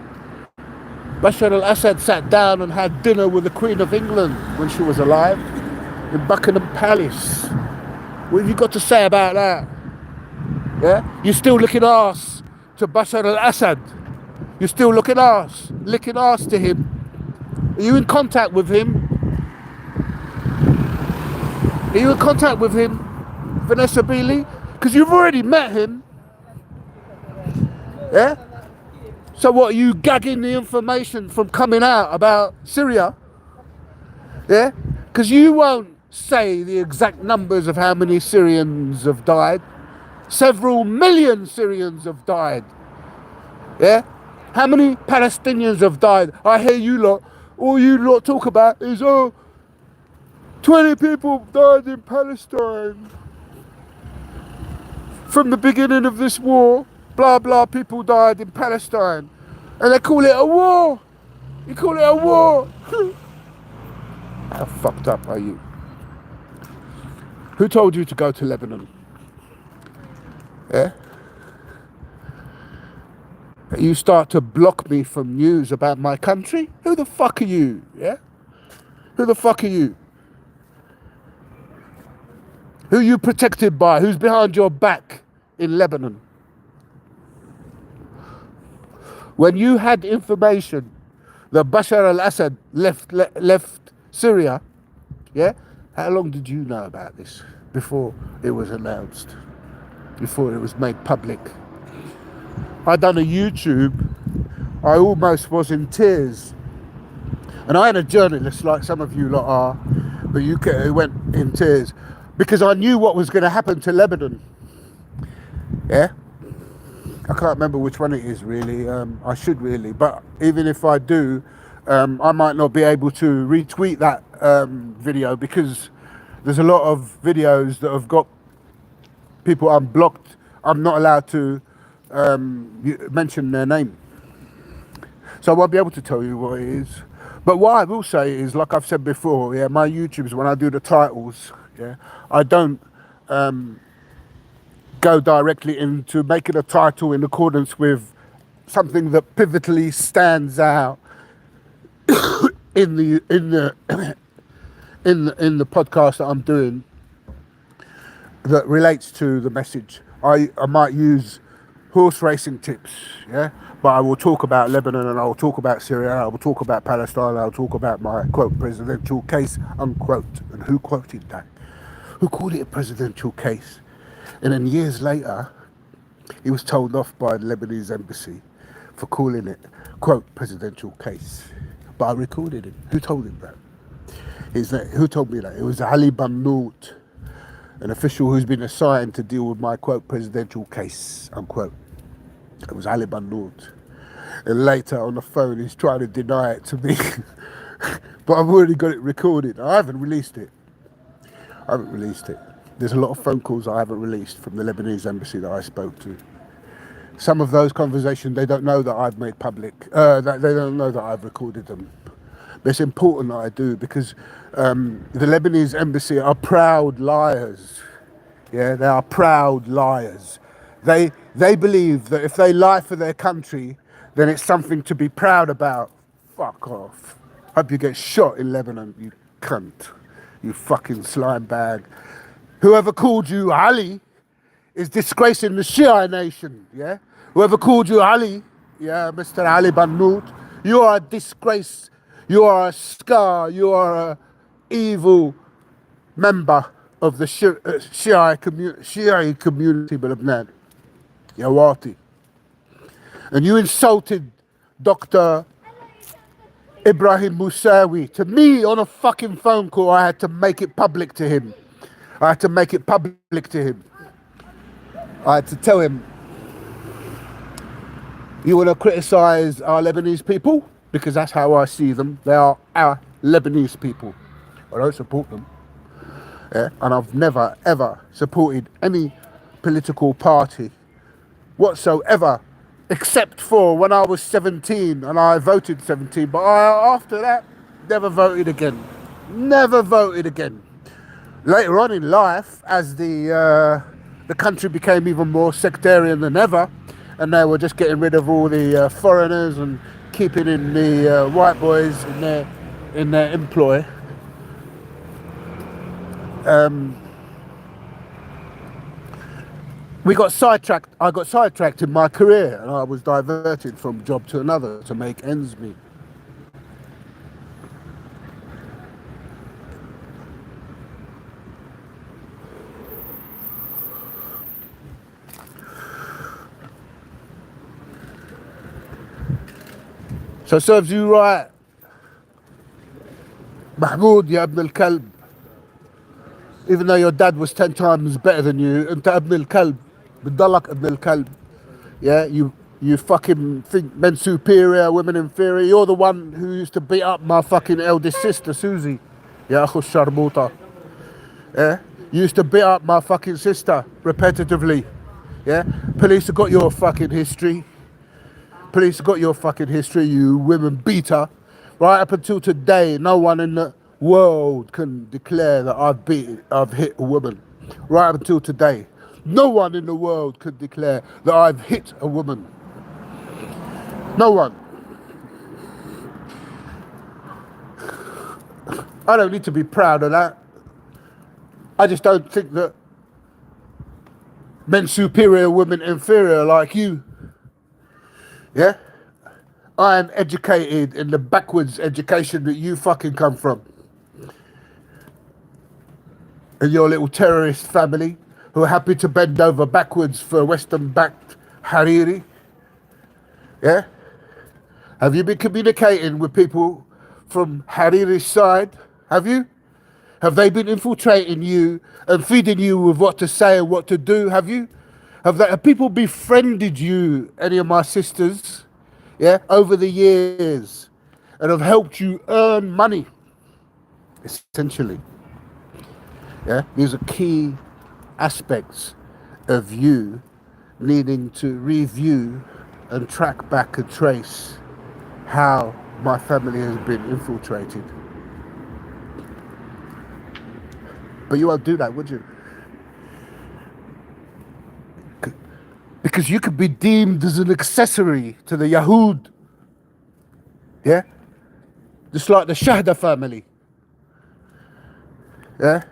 Bashar al-Assad sat down and had dinner with the Queen of England when she was alive in Buckingham Palace. What have you got to say about that? Yeah? You're still licking arse to Bashar al-Assad. You're still licking arse to him. Are you in contact with him? Are you in contact with him, Vanessa Beeley? Because you've already met him. Yeah? So what, are you gagging the information from coming out about Syria? Yeah? Because you won't say the exact numbers of how many Syrians have died. Several million Syrians have died. Yeah? How many Palestinians have died? I hear you lot, all you lot talk about is, 20 people died in Palestine. From the beginning of this war, blah, blah, people died in Palestine. And they call it a war. You call it a war. How fucked up are you? Who told you to go to Lebanon? Yeah? You start to block me from news about my country? Who the fuck are you? Yeah? Who the fuck are you? Who you protected by? Who's behind your back in Lebanon? When you had information that Bashar al-Assad left Syria, yeah? How long did you know about this before it was announced? Before it was made public? I done a YouTube. I almost was in tears. And I had a journalist like some of you lot are, but you went in tears because I knew what was going to happen to Lebanon. Yeah? I can't remember which one it is really. I should really, but even if I do, I might not be able to retweet that video because there's a lot of videos that have got people unblocked. I'm not allowed to mention their name. So I won't be able to tell you what it is. But what I will say is, like I've said before, yeah, my YouTubes, when I do the titles, yeah, I don't go directly into making a title in accordance with something that pivotally stands out in the podcast that I'm doing that relates to the message. I might use horse racing tips, yeah, but I will talk about Lebanon and I will talk about Syria, I will talk about Palestine, I will talk about my quote presidential case, unquote. And who quoted that? Who called it a presidential case? And then years later, he was told off by the Lebanese embassy for calling it, quote, presidential case. But I recorded it. Who told him that? Who told me that? It was Ali Bannout, an official who's been assigned to deal with my, quote, presidential case, unquote. It was Ali Bannout. And later on the phone, he's trying to deny it to me. But I've already got it recorded. I haven't released it. There's a lot of phone calls I haven't released from the Lebanese embassy that I spoke to. Some of those conversations, they don't know that I've made public. That they don't know that I've recorded them. But it's important that I do because the Lebanese embassy are proud liars. Yeah, they are proud liars. They believe that if they lie for their country, then it's something to be proud about. Fuck off. Hope you get shot in Lebanon, you cunt. You fucking slime bag. Whoever called you Ali is disgracing the Shia nation, yeah? Whoever called you Ali, yeah, Mr. Ali Bannout, you are a disgrace. You are a scar. You are a evil member of the Shia community, Lebanon. Yawati. And you insulted Dr. Ibrahim Musawi to me on a fucking phone call. I had to make it public to him. I had to tell him, you want to criticize our Lebanese people? Because that's how I see them. They are our Lebanese people. I don't support them. Yeah? And I've never, ever supported any political party whatsoever, except for when I was 17 and I voted 17. But after that, never voted again. Later on in life, as the country became even more sectarian than ever, and they were just getting rid of all the foreigners and keeping in the white boys in their employ. We got sidetracked. I got sidetracked in my career, and I was diverted from job to another to make ends meet. So serves you right, Mahmoud, ya ibn al-Kalb. Even though your dad was 10 times better than you, anta ibn al-Kalb, bidalak ibn al-Kalb. Yeah, you fucking think men superior, women inferior. You're the one who used to beat up my fucking eldest sister, Susie. Ya akhu sharmuta. Yeah, you used to beat up my fucking sister repetitively. Yeah, police have got your fucking history. Police got your fucking history, you women beater. Right up until today, no one in the world can declare that I've hit a woman. Right up until today, no one in the world could declare that I've hit a woman. No one. I don't need to be proud of that. I just don't think that Men superior, women inferior, like you. Yeah? I am educated in the backwards education that you fucking come from. And your little terrorist family who are happy to bend over backwards for Western-backed Hariri. Yeah? Have you been communicating with people from Hariri's side? Have you? Have they been infiltrating you and feeding you with what to say and what to do? Have you? Have people befriended you, any of my sisters, yeah, over the years, and have helped you earn money, essentially? Yeah, these are key aspects of you needing to review and track back and trace how my family has been infiltrated. But you won't do that, would you? Because you could be deemed as an accessory to the Yahud. Yeah? Just like the Shahda family. Yeah?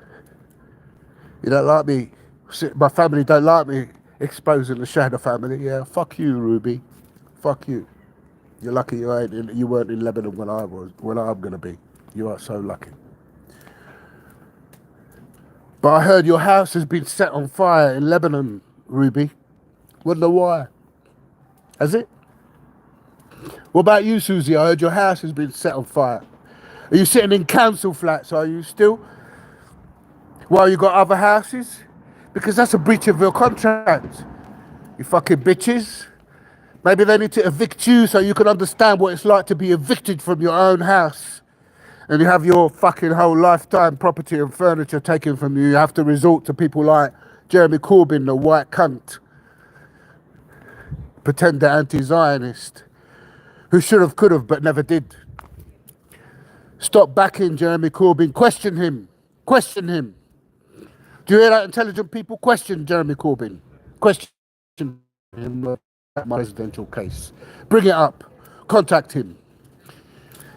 You don't like me, my family don't like me exposing the Shahda family. Yeah, fuck you, Ruby. Fuck you. You're lucky you weren't in Lebanon when I'm gonna be. You are so lucky. But I heard your house has been set on fire in Lebanon, Ruby. Wonder why. Has it? What about you, Susie? I heard your house has been set on fire. Are you sitting in council flats, are you still? While you got other houses? Because that's a breach of your contract. You fucking bitches. Maybe they need to evict you so you can understand what it's like to be evicted from your own house. And you have your fucking whole lifetime property and furniture taken from you. You have to resort to people like Jeremy Corbyn, the white cunt. Pretender anti-Zionist. Who should have, could have, but never did. Stop backing Jeremy Corbyn. Question him. Question him. Do you hear that, intelligent people? Question Jeremy Corbyn. Question him about my presidential case. Bring it up. Contact him.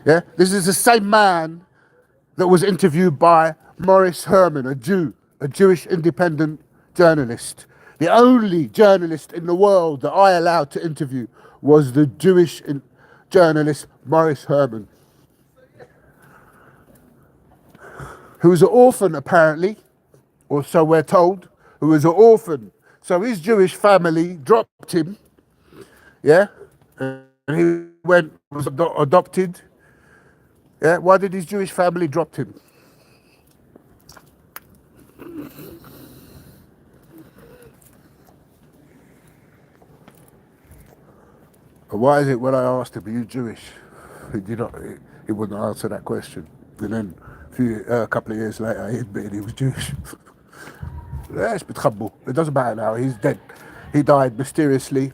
Yeah? This is the same man that was interviewed by Morris Herman, a Jew, a Jewish independent journalist. The only journalist in the world that I allowed to interview was the Jewish journalist Morris Herman, who was an orphan apparently, or so we're told, who was an orphan. So his Jewish family dropped him, yeah, and he was adopted. Yeah, why did his Jewish family drop him? And why is it when I asked him, are you Jewish? He wouldn't answer that question. And then a couple of years later, he admitted he was Jewish. It doesn't matter now, he's dead. He died mysteriously